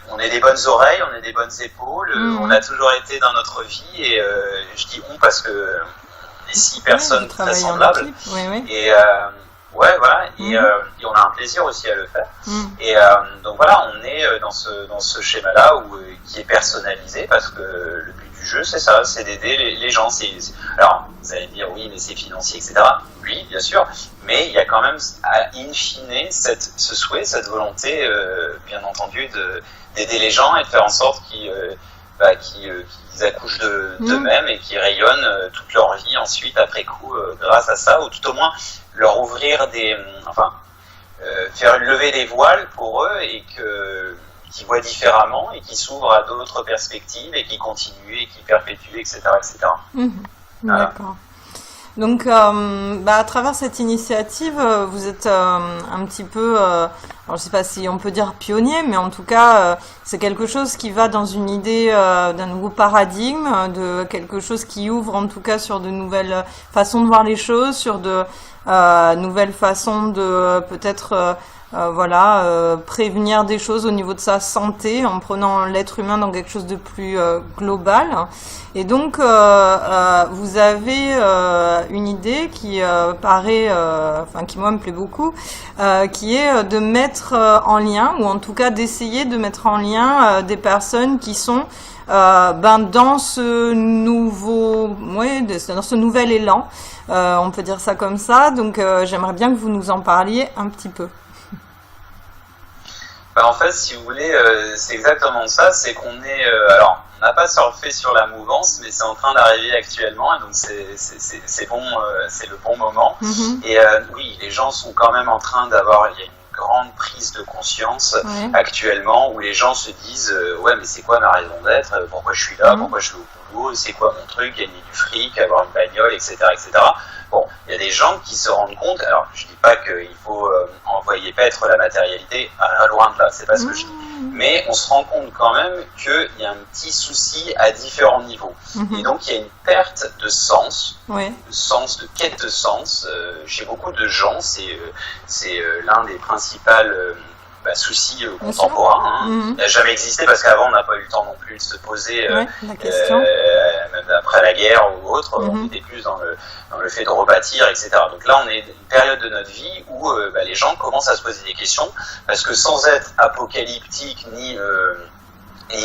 on est des bonnes oreilles, on est des bonnes épaules, on a toujours été dans notre vie, et je dis on parce que on est 6 personnes très semblables, et voilà, et on a un plaisir aussi à le faire. Et donc voilà, on est dans ce schéma-là qui est personnalisé, parce que le but du jeu, c'est ça, c'est d'aider les gens. Alors, vous allez dire, oui, mais c'est financier, etc. Oui, bien sûr, mais il y a quand même, in fine, ce souhait, cette volonté, bien entendu, d'aider les gens et de faire en sorte qu'ils accouchent d'eux-mêmes et qu'ils rayonnent toute leur vie ensuite, après coup, grâce à ça, ou tout au moins leur ouvrir faire lever les voiles pour eux, et qu'ils qui voient différemment et qui s'ouvrent à d'autres perspectives et qui continuent et qui perpétuent, etc. etc. Voilà. D'accord. Donc, à travers cette initiative, vous êtes un petit peu, alors je sais pas si on peut dire pionnier, mais en tout cas, c'est quelque chose qui va dans une idée d'un nouveau paradigme, de quelque chose qui ouvre en tout cas sur de nouvelles façons de voir les choses, sur de nouvelles façons de peut-être prévenir des choses au niveau de sa santé en prenant l'être humain dans quelque chose de plus global. Et donc, vous avez une idée qui paraît, qui moi me plaît beaucoup, qui est de mettre en lien, ou en tout cas d'essayer de mettre en lien des personnes qui sont dans ce dans ce nouvel élan. On peut dire ça comme ça. Donc, j'aimerais bien que vous nous en parliez un petit peu. En fait, si vous voulez, c'est exactement ça, c'est qu'on est... alors, on n'a pas surfé sur la mouvance, mais c'est en train d'arriver actuellement, et donc c'est bon, c'est le bon moment. Et oui, les gens sont quand même en train d'avoir... Il y a une grande prise de conscience actuellement, où les gens se disent ouais, mais c'est quoi ma raison d'être, pourquoi je suis là, pourquoi je suis au boulot, c'est quoi mon truc, gagner du fric, avoir une bagnole, etc. etc. Bon, il y a des gens qui se rendent compte, alors je dis pas qu'il faut envoyer paître la matérialité, loin de là, c'est pas ce que je dis, mais on se rend compte quand même qu'il y a un petit souci à différents niveaux. Et donc il y a une perte de sens, de quête de sens, chez beaucoup de gens, c'est l'un des principaux soucis contemporains. Il n'a jamais existé parce qu'avant on n'a pas eu le temps non plus de se poser la question. Même après la guerre ou autre, on était plus dans le fait de rebâtir, etc. Donc là on est dans une période de notre vie où les gens commencent à se poser des questions, parce que sans être apocalyptique ni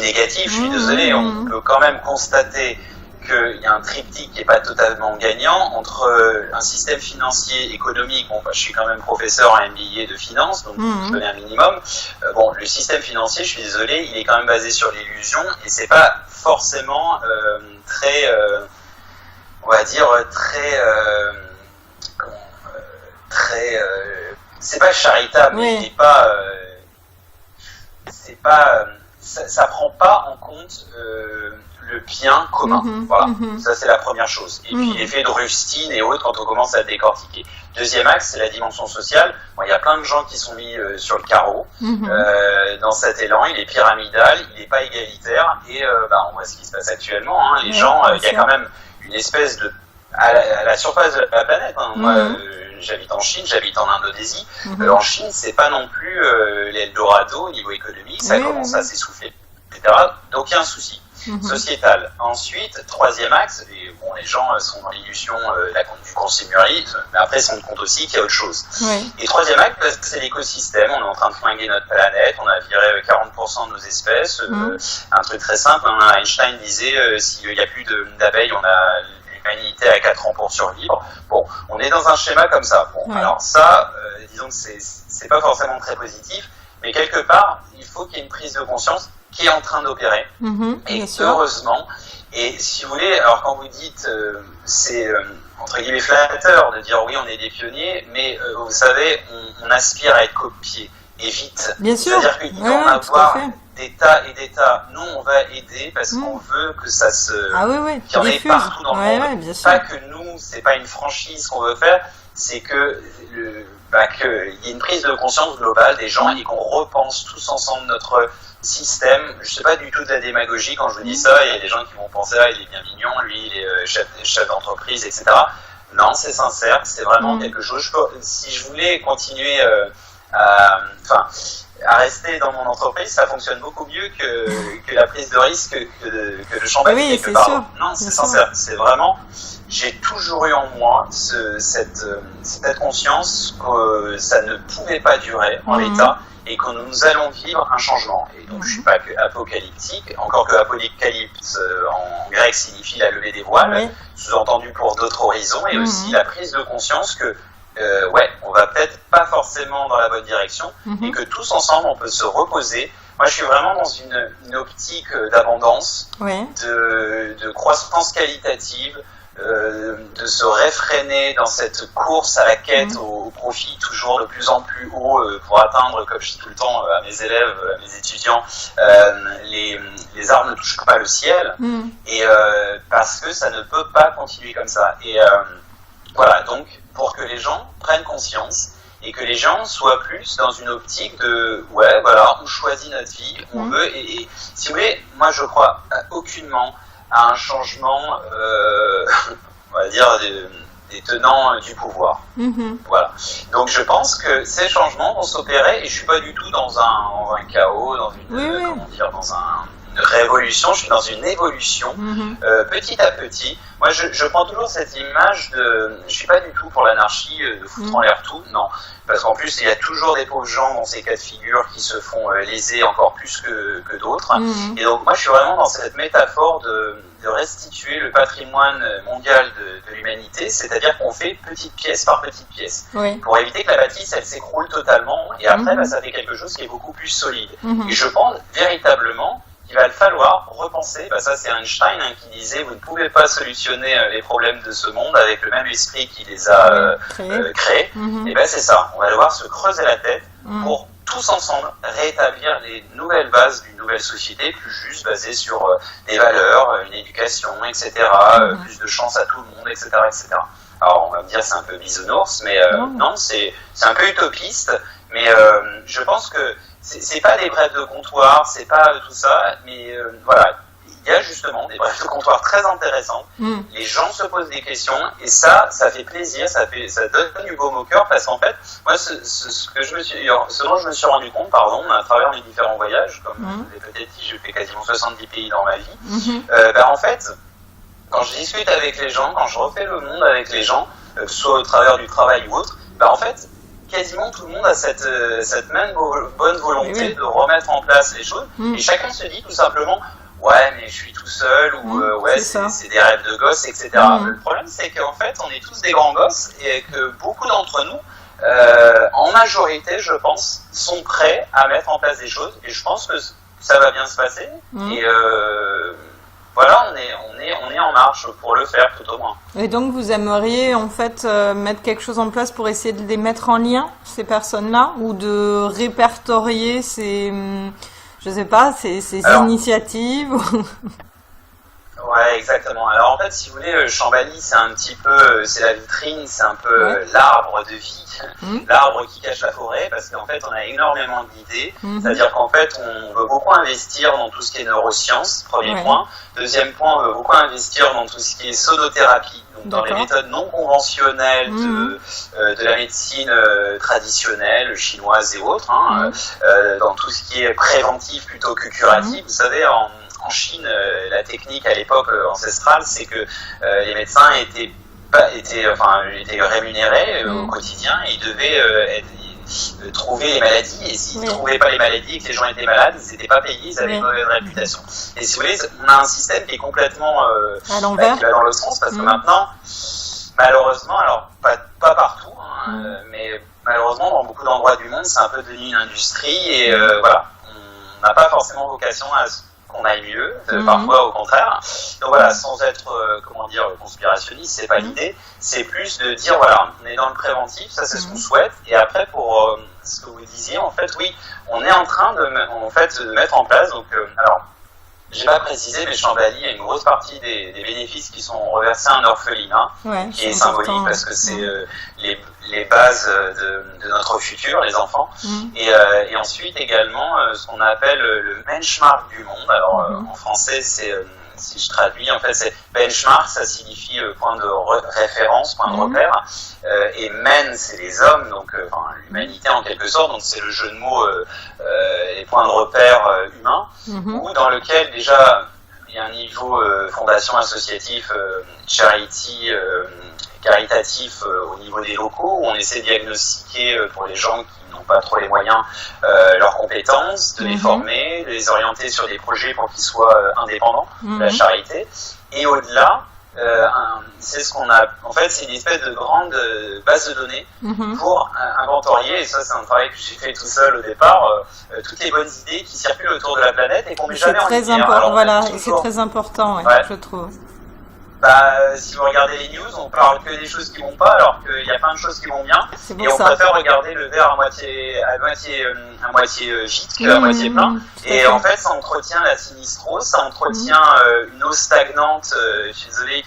négatif, je suis désolé, on peut quand même constater qu'il y a un triptyque qui n'est pas totalement gagnant entre un système financier, économique. Bon, je suis quand même professeur à MBA de finance, donc je connais un minimum. Le système financier, je suis désolé, il est quand même basé sur l'illusion, et c'est pas forcément très, on va dire, c'est pas charitable, mais il n'est pas, ça prend pas en compte le bien commun. Voilà, ça c'est la première chose. Et puis l'effet de Rustine et autres quand on commence à décortiquer. Deuxième axe, c'est la dimension sociale. Bon, il y a plein de gens qui sont mis sur le carreau dans cet élan. Il est pyramidal, il n'est pas égalitaire, et on voit ce qui se passe actuellement. Les gens, il y a quand même une espèce de... à la surface de la planète. Moi, j'habite en Chine, j'habite en Indonésie. En Chine, c'est pas non plus l'Eldorado au niveau économique, ça commence à s'essouffler, etc. Donc il y a un souci sociétal. Ensuite, troisième axe, et bon, les gens sont dans l'illusion du consumérisme, mais après ils se rendent compte aussi qu'il y a autre chose. Et troisième axe, c'est l'écosystème. On est en train de flinguer notre planète, on a viré 40% de nos espèces. Un truc très simple, Einstein disait s'il n'y a plus d'abeilles, on a l'humanité à 4 ans pour survivre. Bon, on est dans un schéma comme ça. Bon, alors ça, disons que c'est pas forcément très positif, mais quelque part, il faut qu'il y ait une prise de conscience qui est en train d'opérer. Et heureusement, et si vous voulez, alors quand vous dites c'est entre guillemets flatteur de dire oui, on est des pionniers, mais vous savez, on aspire à être copié, et vite. Bien sûr. C'est-à-dire qu'il va en avoir des tas et des tas. Nous, on va aider parce qu'on veut que ça se... qu'il y en ait partout dans le monde. Bien sûr. Pas que nous, c'est pas une franchise qu'on veut faire, c'est que qu'il y ait une prise de conscience globale des gens et qu'on repense tous ensemble notre système. Je sais pas du tout de la démagogie quand je vous dis ça. Il y a des gens qui vont penser il est bien mignon, lui il est chef d'entreprise, etc. Non, c'est sincère, c'est vraiment quelque chose. Si je voulais continuer à rester dans mon entreprise, ça fonctionne beaucoup mieux que la prise de risque que le champagne quelque part. Sûr. Non, c'est sincère. C'est vraiment, j'ai toujours eu en moi cette conscience que ça ne pouvait pas durer en l'état et que nous allons vivre un changement. Et donc, je suis pas que apocalyptique, encore que apocalypse en grec signifie la levée des voiles, sous-entendu pour d'autres horizons, et aussi la prise de conscience que on va peut-être pas forcément dans la bonne direction, et que tous ensemble on peut se reposer. Moi je suis vraiment dans une optique d'abondance, de croissance qualitative, de se réfréner dans cette course à la quête au profit toujours de plus en plus haut pour atteindre, comme je dis tout le temps à mes élèves, à mes étudiants, les arbres ne touchent pas le ciel, et parce que ça ne peut pas continuer comme ça. Et voilà, donc pour que les gens prennent conscience et que les gens soient plus dans une optique de ouais, voilà, on choisit notre vie, on veut, et si vous voulez, moi je crois aucunement à un changement, on va dire, des tenants du pouvoir. Voilà. Donc je pense que ces changements vont s'opérer, et je suis pas du tout dans un chaos, dans une, comment dire, dans une révolution, je suis dans une évolution, petit à petit. Moi, je prends toujours cette image de... Je suis pas du tout pour l'anarchie, de foutre en l'air tout, non. Parce qu'en plus, il y a toujours des pauvres gens dans ces cas de figure qui se font léser encore plus que d'autres. Et donc, moi, je suis vraiment dans cette métaphore de restituer le patrimoine mondial de l'humanité, c'est-à-dire qu'on fait petite pièce par petite pièce, pour éviter que la bâtisse, elle s'écroule totalement, et après, bah, ça fait quelque chose qui est beaucoup plus solide. Et je pense véritablement il va falloir repenser, bah ça c'est Einstein qui disait vous ne pouvez pas solutionner les problèmes de ce monde avec le même esprit qui les a créés, et ben c'est ça, on va devoir se creuser la tête pour tous ensemble rétablir les nouvelles bases d'une nouvelle société plus juste, basée sur des valeurs, une éducation, etc., plus de chance à tout le monde, etc., etc. Alors on va me dire c'est un peu bisounours, mais non, c'est un peu utopiste, mais je pense que c'est pas des brèves de comptoir, c'est pas tout ça, mais voilà, il y a justement des brèves de comptoir très intéressantes. Les gens se posent des questions, et ça fait plaisir, ça donne du baume au cœur, parce qu'en fait, moi, ce dont je me suis rendu compte, à travers mes différents voyages, comme vous l'avez peut-être dit, j'ai fait quasiment 70 pays dans ma vie, en fait, quand je discute avec les gens, quand je refais le monde avec les gens, que ce soit au travers du travail ou autre, en fait, quasiment tout le monde a cette même bonne volonté de remettre en place les choses, et chacun se dit tout simplement ouais mais je suis tout seul, ou ouais c'est des rêves de gosse, etc. Le problème c'est qu'en fait on est tous des grands gosses, et que beaucoup d'entre nous en majorité je pense sont prêts à mettre en place des choses, et je pense que ça va bien se passer, et voilà, on est en marche pour le faire, tout au moins. Et donc, vous aimeriez, en fait, mettre quelque chose en place pour essayer de les mettre en lien, ces personnes-là, ou de répertorier ces, je sais pas, ces initiatives Ouais, exactement. Alors, en fait, si vous voulez, Chambali, c'est un petit peu, c'est la vitrine, c'est un peu l'arbre de vie, l'arbre qui cache la forêt, parce qu'en fait, on a énormément d'idées. C'est-à-dire qu'en fait, on veut beaucoup investir dans tout ce qui est neurosciences, premier point. Deuxième point, on veut beaucoup investir dans tout ce qui est sonothérapie, donc dans les méthodes non conventionnelles de la médecine traditionnelle, chinoise et autres, dans tout ce qui est préventif plutôt que curatif. Vous savez, en Chine, la technique à l'époque ancestrale, c'est que les médecins étaient rémunérés au quotidien, et ils devaient trouver les maladies, et s'ils ne trouvaient pas les maladies et que les gens étaient malades, ils n'étaient pas payés, ils avaient une mauvaise réputation. Et si vous voulez, on a un système qui est complètement à l'envers, qui va dans l'autre sens, parce que maintenant, malheureusement, alors pas partout, mais malheureusement dans beaucoup d'endroits du monde, c'est un peu devenu une industrie, et voilà, on n'a pas forcément vocation à qu'on aille mieux, parfois au contraire. Donc voilà, sans être, conspirationniste, c'est pas l'idée, c'est plus de dire, voilà, on est dans le préventif, ça c'est ce qu'on souhaite, et après, pour ce que vous disiez, en fait, oui, on est en train de mettre en place, donc, alors, j'ai pas précisé, mais Chambali a une grosse partie des bénéfices qui sont reversés à un orphelinat, qui est symbolique, parce que c'est les bases de notre futur, les enfants, et ensuite également ce qu'on appelle le benchmark du monde. Alors en français, c'est si je traduis, en fait, c'est benchmark, ça signifie point de référence, point de repère, et men, c'est les hommes, donc l'humanité en quelque sorte, donc c'est le jeu de mots, les points de repère humains, ou dans lequel déjà il y a un niveau fondation associatif, charity, caritatif au niveau des locaux, où on essaie de diagnostiquer pour les gens qui n'ont pas trop les moyens leurs compétences, de les former, de les orienter sur des projets pour qu'ils soient indépendants de la charité. Et au-delà, c'est ce qu'on a, en fait, c'est une espèce de grande base de données pour inventorier, et ça c'est un travail que j'ai fait tout seul au départ, toutes les bonnes idées qui circulent autour de la planète et qu'on met jamais en lumière. Voilà, c'est très important, je trouve. si vous regardez les news, on parle que des choses qui vont pas, alors qu'il y a plein de choses qui vont bien. Et on préfère regarder le verre à moitié vide qu'à moitié plein. Et en fait, ça entretient la sinistrose, ça entretient une eau stagnante, je suis désolé,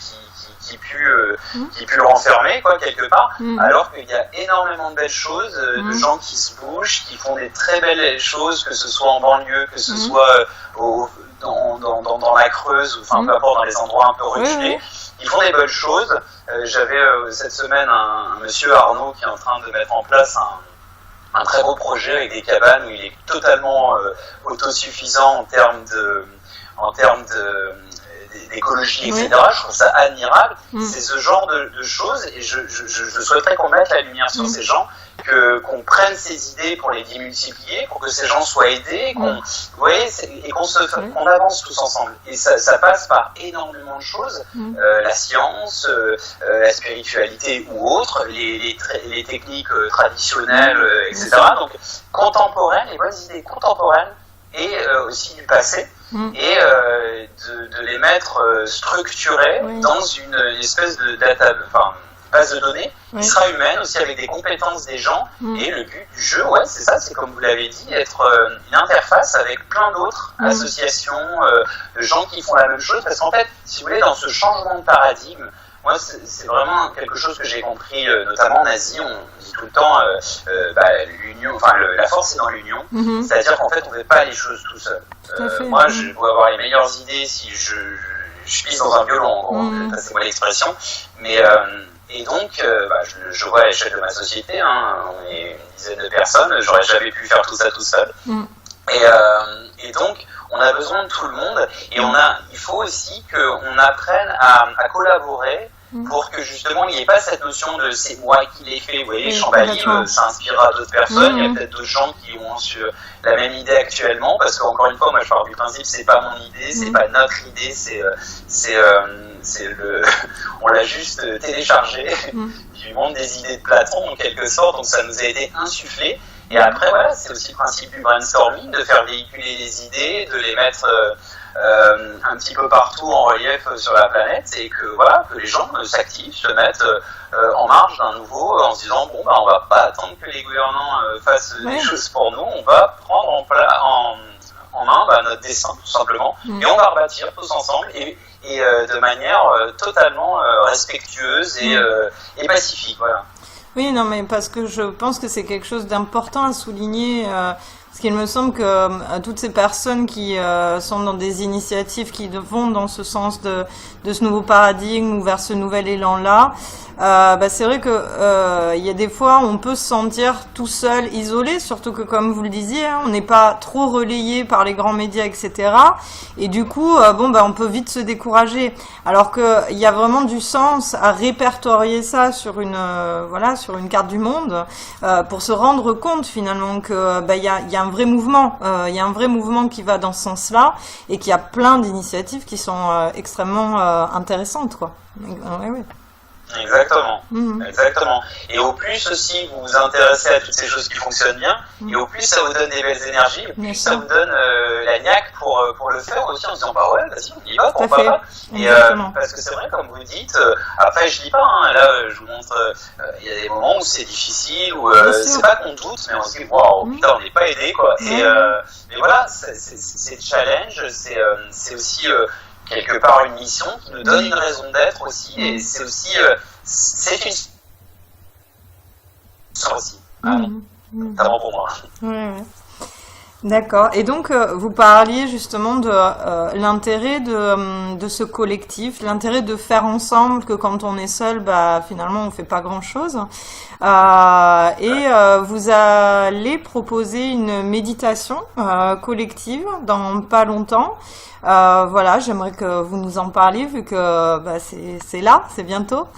qui pue le renfermer, quoi, quelque part. Alors qu'il y a énormément de belles choses, de gens qui se bougent, qui font des très belles choses, que ce soit en banlieue, que ce soit dans la Creuse, enfin peu importe, dans les endroits un peu reculés. Ils font des bonnes choses. J'avais cette semaine un monsieur Arnaud qui est en train de mettre en place un très beau projet avec des cabanes où il est totalement autosuffisant en termes d'écologie, etc. Je trouve ça admirable. C'est ce genre de choses, et je souhaiterais qu'on mette la lumière sur ces gens, qu'on prenne ces idées pour les démultiplier, pour que ces gens soient aidés, qu'on avance tous ensemble. Et ça passe par énormément de choses, la science, la spiritualité ou autre, les techniques traditionnelles, etc. Donc contemporaines, les bonnes idées contemporaines, et aussi du passé, et de les mettre structurées dans une espèce de base de données qui sera humaine aussi, avec des compétences des gens. Et le but du jeu, c'est ça, c'est comme vous l'avez dit, être une interface avec plein d'autres associations, de gens qui font la même chose, parce qu'en fait, si vous voulez, dans ce changement de paradigme, moi, c'est vraiment quelque chose que j'ai compris, notamment en Asie. On dit tout le temps, l'union, la force c'est dans l'union. C'est-à-dire qu'en fait, on ne fait pas les choses tout seul. Moi, je dois avoir les meilleures idées si je pisse dans un violon, en gros. C'est moi l'expression. Mais et donc, je vois à l'échelle de ma société, on est une dizaine de personnes. J'aurais jamais pu faire tout ça tout seul. Et donc, on a besoin de tout le monde, et il faut aussi qu'on apprenne à collaborer pour que justement il n'y ait pas cette notion de c'est moi qui l'ai fait. Vous voyez, Chambali, ça inspirera d'autres personnes. Il y a peut-être d'autres gens qui ont la même idée actuellement, parce qu'encore une fois, moi je pars du principe c'est pas mon idée, c'est pas notre idée, on l'a juste téléchargé du monde des idées de Platon en quelque sorte, donc ça nous a été insufflé. Et après, c'est aussi le principe du brainstorming, de faire véhiculer les idées, de les mettre un petit peu partout en relief sur la planète, et que les gens s'activent, se mettent en marge d'un nouveau, en se disant on va pas attendre que les gouvernants fassent des choses pour nous, on va prendre en main notre destin tout simplement, et on va rebâtir tous ensemble, et de manière totalement respectueuse et pacifique. Voilà. Oui, non, mais parce que je pense que c'est quelque chose d'important à souligner, parce qu'il me semble que toutes ces personnes qui sont dans des initiatives qui vont dans ce sens de ce nouveau paradigme ou vers ce nouvel élan-là, c'est vrai que il y a des fois on peut se sentir tout seul, isolé, surtout que comme vous le disiez, on n'est pas trop relayé par les grands médias, etc. Et du coup, on peut vite se décourager. Alors que il y a vraiment du sens à répertorier ça sur une carte du monde, pour se rendre compte finalement que il y a un vrai mouvement, il y a un vrai mouvement qui va dans ce sens-là, et qu'il y a plein d'initiatives qui sont extrêmement intéressantes, quoi. Oui. Exactement, exactement. Et au plus aussi vous vous intéressez à toutes ces choses qui fonctionnent bien, et au plus ça vous donne des belles énergies, au plus ça vous donne la niaque pour le faire aussi, en se disant vas-y, on y va, pourquoi pas. Et parce que c'est vrai, comme vous dites, après je dis pas, là je vous montre, il y a des moments où c'est difficile, où c'est pas qu'on doute, mais on se dit waouh, putain, on n'est pas aidé, quoi. Et mais voilà, c'est challenge, c'est aussi quelque part une mission qui nous donne une raison d'être aussi, et c'est aussi c'est une ça aussi, notamment pour moi. D'accord. Et donc vous parliez justement de l'intérêt de ce collectif, l'intérêt de faire ensemble, que quand on est seul, finalement on fait pas grand-chose. Vous allez proposer une méditation collective dans pas longtemps. J'aimerais que vous nous en parliez, vu que c'est là, c'est bientôt.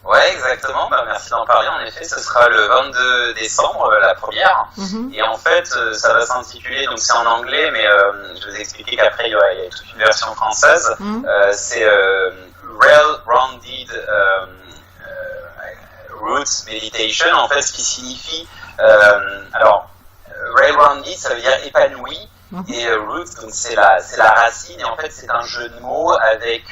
Ouais, exactement. Merci d'en parler. En effet, ce sera le 22 décembre, la première. Et en fait, ça va s'intituler, donc c'est en anglais, mais je vais vous expliquer qu'après, il y a toute une version française. C'est Well-Rounded Roots Meditation, en fait, ce qui signifie... Well-Rounded, ça veut dire épanoui. Et root, donc c'est la racine, et en fait c'est un jeu de mots avec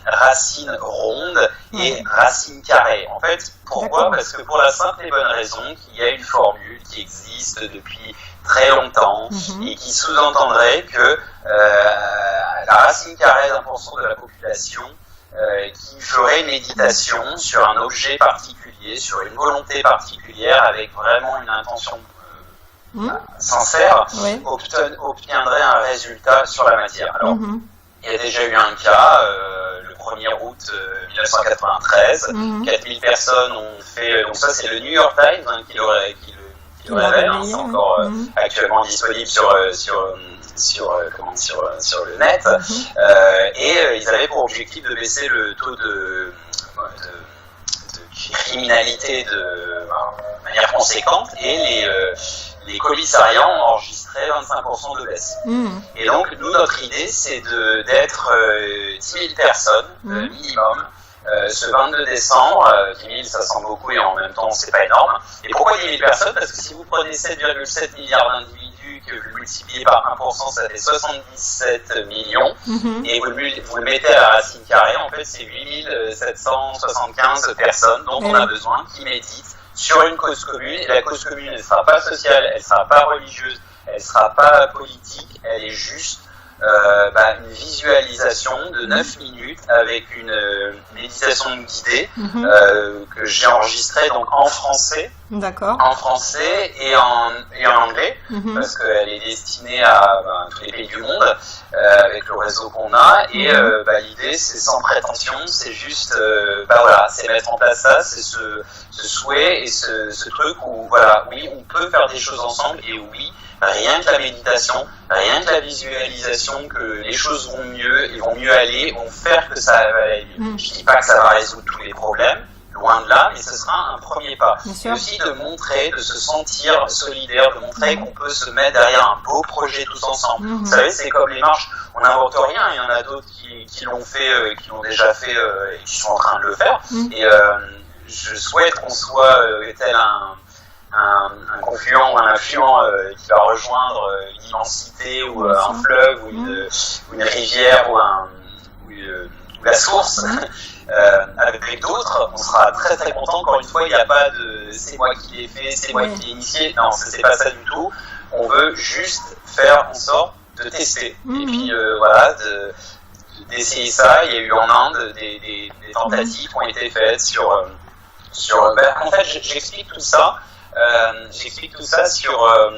racine ronde et racine carrée. En fait, pourquoi ? Parce que pour la simple et bonne raison qu'il y a une formule qui existe depuis très longtemps et qui sous-entendrait que la racine carrée d'1% de la population qui ferait une méditation sur un objet particulier, sur une volonté particulière, avec vraiment une intention sincère, obtiendrait un résultat sur la matière. Alors, il y a déjà eu un cas, le 1er août 1993, 4000 personnes ont fait, donc ça c'est le New York Times qui le révèle, c'est encore actuellement disponible sur le net, et ils avaient pour objectif de baisser le taux de criminalité de manière conséquente, et les commissariats ont enregistré 25% de baisse. Et donc, nous, notre idée, c'est d'être 10 000 personnes minimum ce 22 décembre. 10 000, ça semble beaucoup, et en même temps, c'est pas énorme. Et pourquoi 10 000 personnes ? Parce que si vous prenez 7,7 milliards d'individus, que vous multipliez par 1%, ça fait 77 millions, et vous le mettez à la racine carrée, en fait, c'est 8 775 personnes dont on a besoin, qui méditent sur une cause commune, et la cause commune, elle ne sera pas sociale, elle ne sera pas religieuse, elle ne sera pas politique, elle est juste une visualisation de 9 minutes avec une méditation guidée que j'ai enregistrée donc en français. D'accord. En français et en anglais, parce qu'elle est destinée à tous les pays du monde, avec le réseau qu'on a, et l'idée c'est sans prétention, c'est juste c'est mettre en place ça, c'est ce souhait et ce truc où oui, on peut faire des choses ensemble, et oui, rien que la méditation, rien que la visualisation que les choses vont mieux et vont mieux aller, vont faire que ça va aller mieux. Je dis pas que ça va résoudre tous les problèmes, loin de là, mais ce sera un premier pas. Et aussi de montrer, de se sentir solidaire, de montrer qu'on peut se mettre derrière un beau projet tous ensemble. Vous savez, c'est comme les marches, on n'invente rien, il y en a d'autres qui l'ont fait, qui l'ont déjà fait et qui sont en train de le faire. Et je souhaite qu'on soit tel un confluent ou un affluent qui va rejoindre une immensité ou un fleuve ou une rivière ou la source. Avec d'autres, on sera très très content. Encore une fois, il n'y a pas de c'est moi qui l'ai fait, c'est moi qui l'ai initié. Non, c'est pas ça du tout. On veut juste faire en sorte de tester. Et puis d'essayer ça. Il y a eu en Inde des tentatives qui ont été faites sur en fait, j'explique tout ça.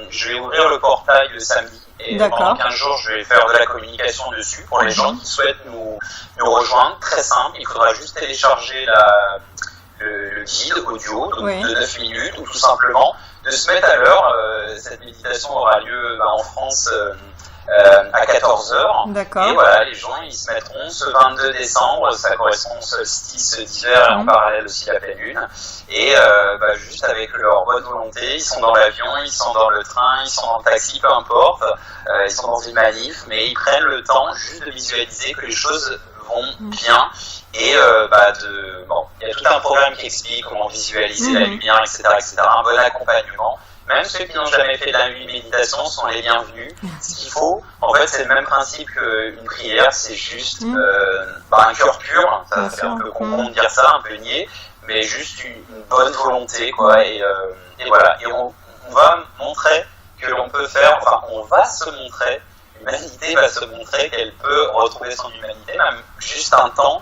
Je vais ouvrir le portail le samedi, et pendant 15 jours je vais faire de la communication dessus pour les gens qui souhaitent nous rejoindre. Très simple, il faudra juste télécharger le guide audio de 9 minutes, ou tout simplement de se mettre à l'heure. Cette méditation aura lieu en France à 14h. Et voilà, les gens ils se mettront ce 22 décembre, ça correspond au solstice d'hiver et en parallèle aussi la pleine lune. Et juste avec leur bonne volonté, ils sont dans l'avion, ils sont dans le train, ils sont dans le taxi, peu importe, ils sont dans une manif, mais ils prennent le temps juste de visualiser que les choses vont bien. Et il y a tout un programme qui explique comment visualiser la lumière, etc., un bon accompagnement. Même ceux qui n'ont jamais fait de la méditation sont les bienvenus. Ce qu'il faut, en fait, c'est le même principe qu'une prière, c'est juste un cœur pur. Ça fait un peu con de dire ça, un peu niais, mais juste une bonne volonté, quoi. Et voilà. Et on va montrer que l'on peut faire, on va se montrer, l'humanité va se montrer qu'elle peut retrouver son humanité, même juste un temps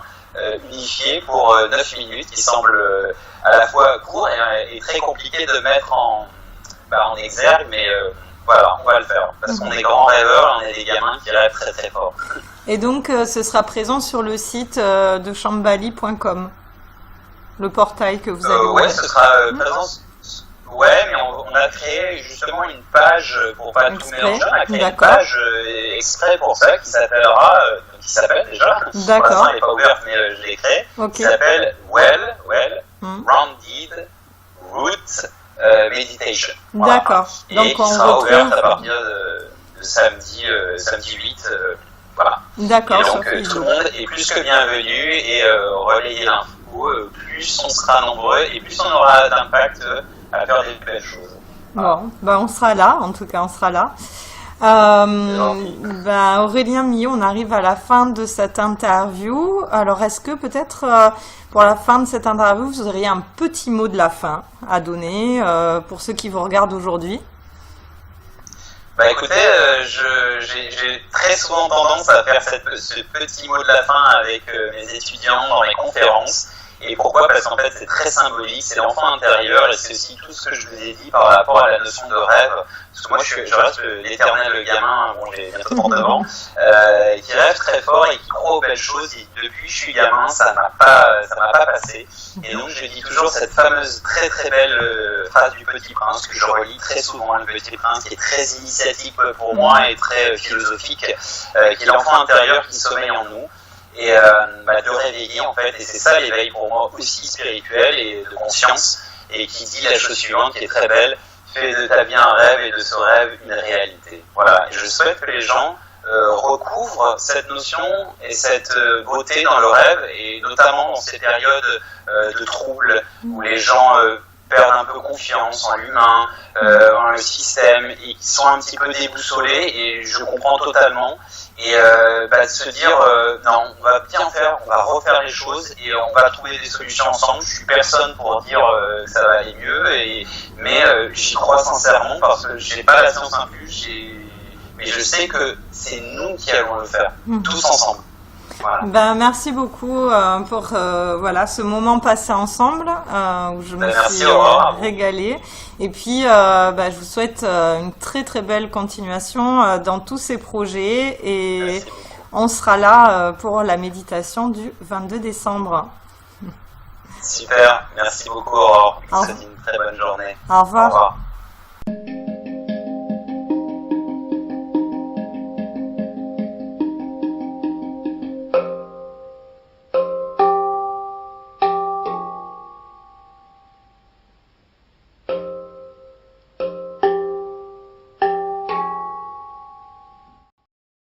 unifié pour 9 minutes, qui semble à la fois court et très compliqué de mettre en exergue, mais on va le faire, parce qu'on est grands rêveurs, on est des gamins qui rêvent très très fort. Et donc ce sera présent sur le site de shambhali.com, le portail que vous avez ouvert. Ce sera présent. Ouais, mais on a créé justement une page pour pas tout mélanger. On a créé une page exprès pour ça, qui s'appelle déjà. D'accord. Pour l'instant, elle n'est pas ouverte, mais je l'ai créée. Qui s'appelle Rounded Root Meditation. D'accord. Voilà. Et qui sera ouverte à partir de samedi 8. Voilà. D'accord. Et donc tout le monde est plus que bienvenu, et relayer l'info, plus on sera nombreux et plus on aura d'impact à faire des belles choses. Voilà. Bon, on sera là, en tout cas on sera là. Aurélien Millot, on arrive à la fin de cette interview. Alors, est-ce que peut-être pour la fin de cette interview, vous auriez un petit mot de la fin à donner pour ceux qui vous regardent aujourd'hui? Bah écoutez, j'ai très souvent tendance à faire ce petit mot de la fin avec mes étudiants dans mes conférences. Et pourquoi? Parce qu'en fait c'est très symbolique, c'est l'enfant intérieur et c'est aussi tout ce que je vous ai dit par rapport à la notion de rêve. Parce que moi je reste l'éternel gamin, bon j'ai bientôt 39 ans, qui rêve très fort et qui croit aux belles choses. Et depuis que je suis gamin, ça m'a pas passé. Et donc je dis toujours cette fameuse très très belle phrase du Petit Prince que je relis très souvent, le Petit Prince, qui est très initiatique pour moi et très philosophique, qui est l'enfant intérieur qui sommeille en nous. Et de réveiller en fait, et c'est ça l'éveil pour moi aussi spirituel et de conscience, et qui dit la chose suivante qui est très belle: fais de ta vie un rêve et de ce rêve une réalité. Voilà, et je souhaite que les gens recouvrent cette notion et cette beauté dans le rêve, et notamment dans ces périodes de troubles où les gens perdent un peu confiance en l'humain, en le système, et qui sont un petit peu déboussolés, et je comprends totalement. Et de se dire non, on va bien faire, on va refaire les choses et on va trouver des solutions ensemble. Je suis personne pour dire que ça va aller mieux, mais j'y crois sincèrement parce que j'ai pas la science infuse, mais je sais que c'est nous qui allons le faire, tous ensemble. Voilà. Merci beaucoup pour ce moment passé ensemble où je me suis régalée. Et puis, je vous souhaite une très très belle continuation dans tous ces projets et on sera là pour la méditation du 22 décembre. Super, merci beaucoup Aurore. Je vous souhaite une très bonne journée. Au revoir.